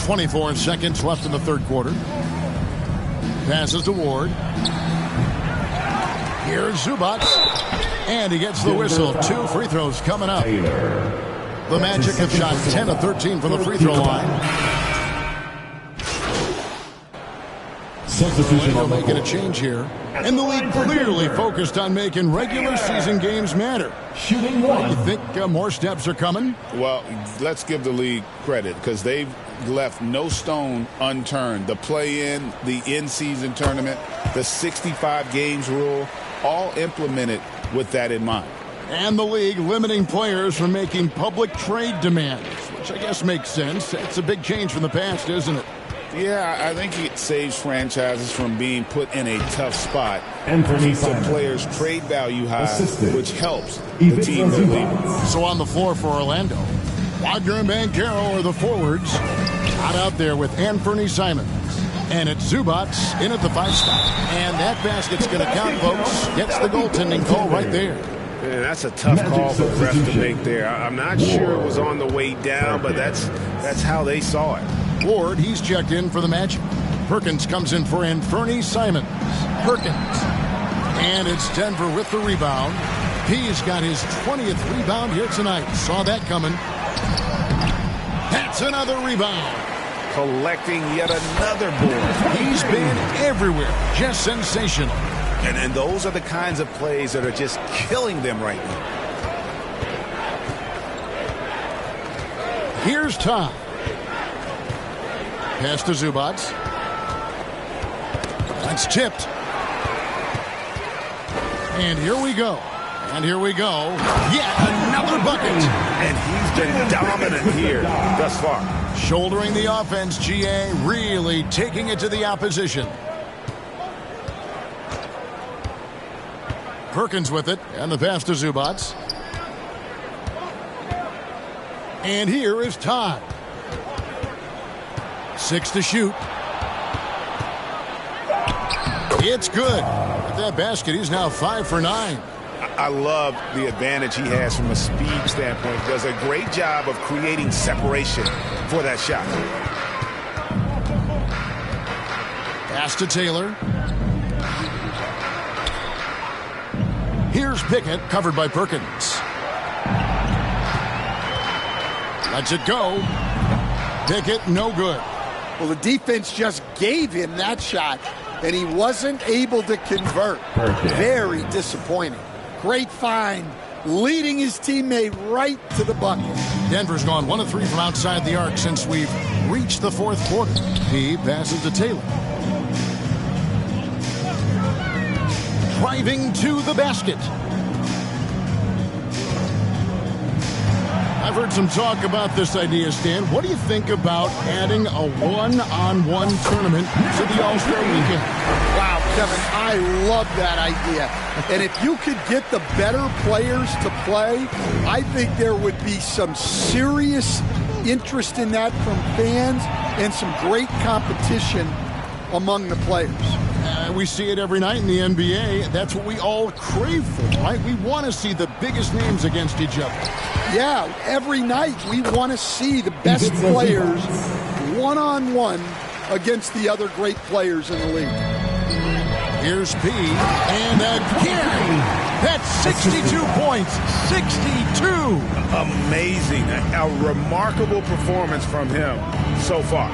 24 seconds left in the third quarter. Passes to Ward. Here's Zubac. And he gets the whistle. 2 free throws coming up. The Magic have shot 10 of 13 from the free throw line. They'll make it a change here. And the league clearly focused on making regular season games matter. Shooting one. You think more steps are coming? Well, let's give the league credit because they've left no stone unturned. The play-in, the in-season tournament, the 65 games rule, all implemented with that in mind. And the league limiting players from making public trade demands, which I guess makes sense. It's a big change from the past, isn't it? Yeah, I think it saves franchises from being put in a tough spot. Keeps the players' trade value high, which helps the team they're leaving. So on the floor for Orlando, Wagner and Banchero are the forwards. Out there with Anthony Simons. And it's Zubac in at the 5 spot. And that basket's going to count, folks. Gets the goaltending call right there. Man, that's a tough call for the ref to make there. I'm not sure it was on the way down, but that's how they saw it. Ward, he's checked in for the Magic. Perkins comes in for Anthony Simons. Perkins. And it's Denver with the rebound. He's got his 20th rebound here tonight. Saw that coming. That's another rebound. Collecting yet another board. He's been everywhere. Just sensational. And those are the kinds of plays that are just killing them right now. Here's Todd. Pass to Zubac. That's tipped. And here we go. And here we go. Yet another bucket. And he's been dominant here thus far. Shouldering the offense, GA, really taking it to the opposition. Perkins with it, and the pass to Zubac. And here is Todd. 6 to shoot. It's good. With that basket, he's now 5 for 9. I love the advantage he has from a speed standpoint. Does a great job of creating separation for that shot. Pass to Taylor. Here's Pickett, covered by Perkins. Lets it go. Pickett, no good. Well, the defense just gave him that shot, and he wasn't able to convert. Very disappointing. Great find, leading his teammate right to the bucket. Denver's gone 1 of 3 from outside the arc since we've reached the fourth quarter. He passes to Taylor. Driving to the basket. I've heard some talk about this idea, Stan. What do you think about adding a one-on-one tournament to the All-Star Weekend? Wow, Kevin, I love that idea. And if you could get the better players to play, I think there would be some serious interest in that from fans and some great competition among the players. We see it every night in the NBA. That's what we all crave for, right? We want to see the biggest names against each other. Yeah, every night we want to see the best players one-on-one against the other great players in the league. Here's P. And again, that's 62 points. 62. Amazing. A remarkable performance from him so far.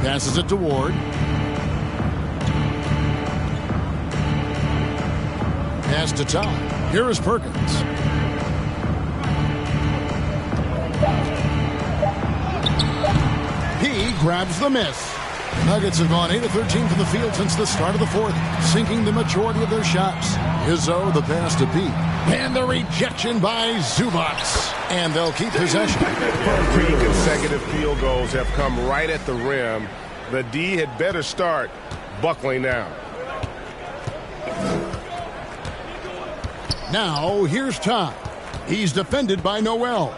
Passes it to Ward. Pass to Todd. Here is Perkins. He grabs the miss. Nuggets have gone 8 of 13 from the field since the start of the fourth, sinking the majority of their shots. Izzo, the pass to P. And the rejection by Zubac. And they'll keep possession. 3 consecutive field goals have come right at the rim. The D had better start buckling down. Now, here's Todd. He's defended by Noel.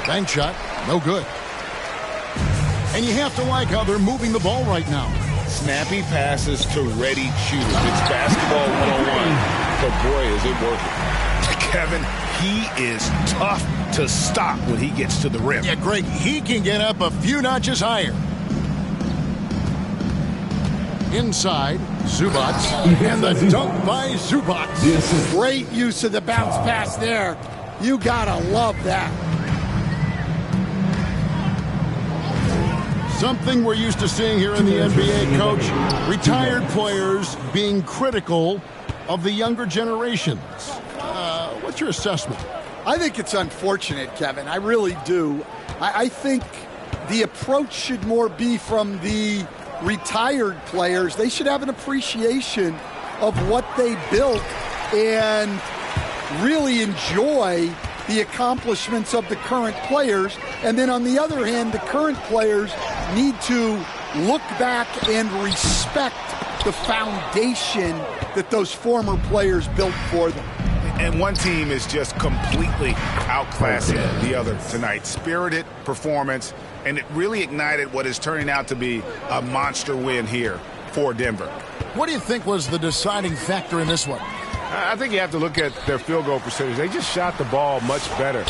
Bank shot, no good. And you have to like how they're moving the ball right now. Snappy passes to ready shooters. It's basketball 101. boy, is it working. Kevin, he is tough to stop when he gets to the rim. Yeah, Greg, he can get up a few notches higher. Inside, Zubats, and the dunk by Zubats. Great use of the bounce pass there. You gotta love that. Something we're used to seeing here in the NBA, Coach. Retired players being critical of the younger generations. What's your assessment? I think it's unfortunate, Kevin. I really do. I think the approach should more be from the retired players. They should have an appreciation of what they built and really enjoy the accomplishments of the current players. And then on the other hand, the current players need to look back and respect the foundation that those former players built for them. And one team is just completely outclassing the other tonight. Spirited performance, and it really ignited what is turning out to be a monster win here for Denver. What do you think was the deciding factor in this one? I think you have to look at their field goal percentage. They just shot the ball much better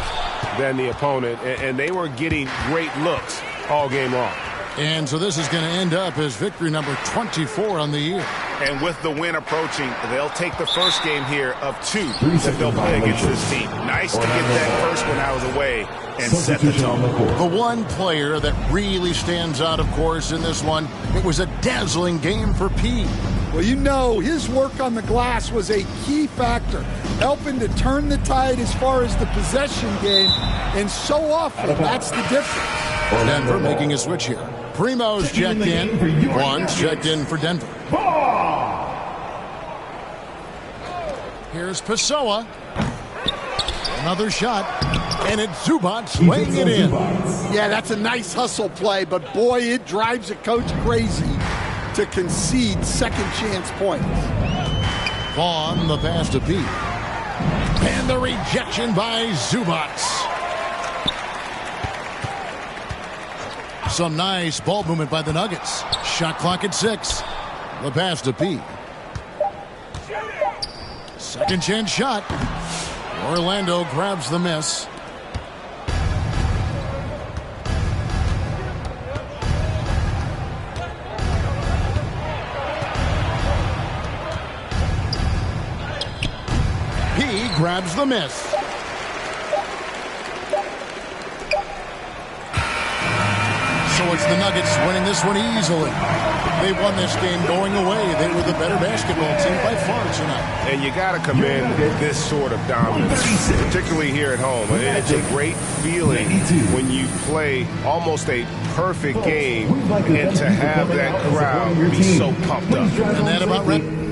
than the opponent, and they were getting great looks all game long. And so this is going to end up as victory number 24 on the year. And with the win approaching, they'll take the first game here of 2 that they'll play against this team. Nice to get that first one out of the way and set the tone. The one player that really stands out, of course, in this one, it was a dazzling game for P. Well, you know, his work on the glass was a key factor, helping to turn the tide as far as the possession game, and so often that's the difference. Denver making a switch here. Primo's checked in. Juan's checked in for Denver. Here's Pessoa. Another shot. And it's Zubats laying it in. Yeah, that's a nice hustle play, but boy, it drives a coach crazy to concede second chance points. Vaughn, the pass to Pete. And the rejection by Zubats. Some nice ball movement by the Nuggets. Shot clock at 6. The pass to Pete. Second chance shot. Orlando grabs the miss. He grabs the miss. So it's the Nuggets winning this one easily. They won this game going away. They were the better basketball team by far tonight. And you got to commend this sort of dominance, particularly here at home. It's a great feeling when you play almost a perfect game and to have that crowd be so pumped up. And that about right.